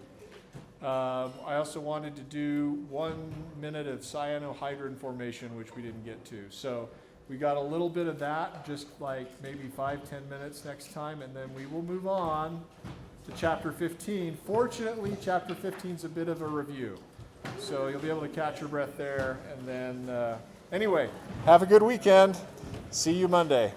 I also wanted to do 1 minute of cyanohydrin formation, which we didn't get to. So we got a little bit of that, just like maybe 5-10 minutes next time, and then we will move on to chapter 15. Fortunately, chapter 15 is a bit of a review. So you'll be able to catch your breath there. And then, anyway, have a good weekend. See you Monday.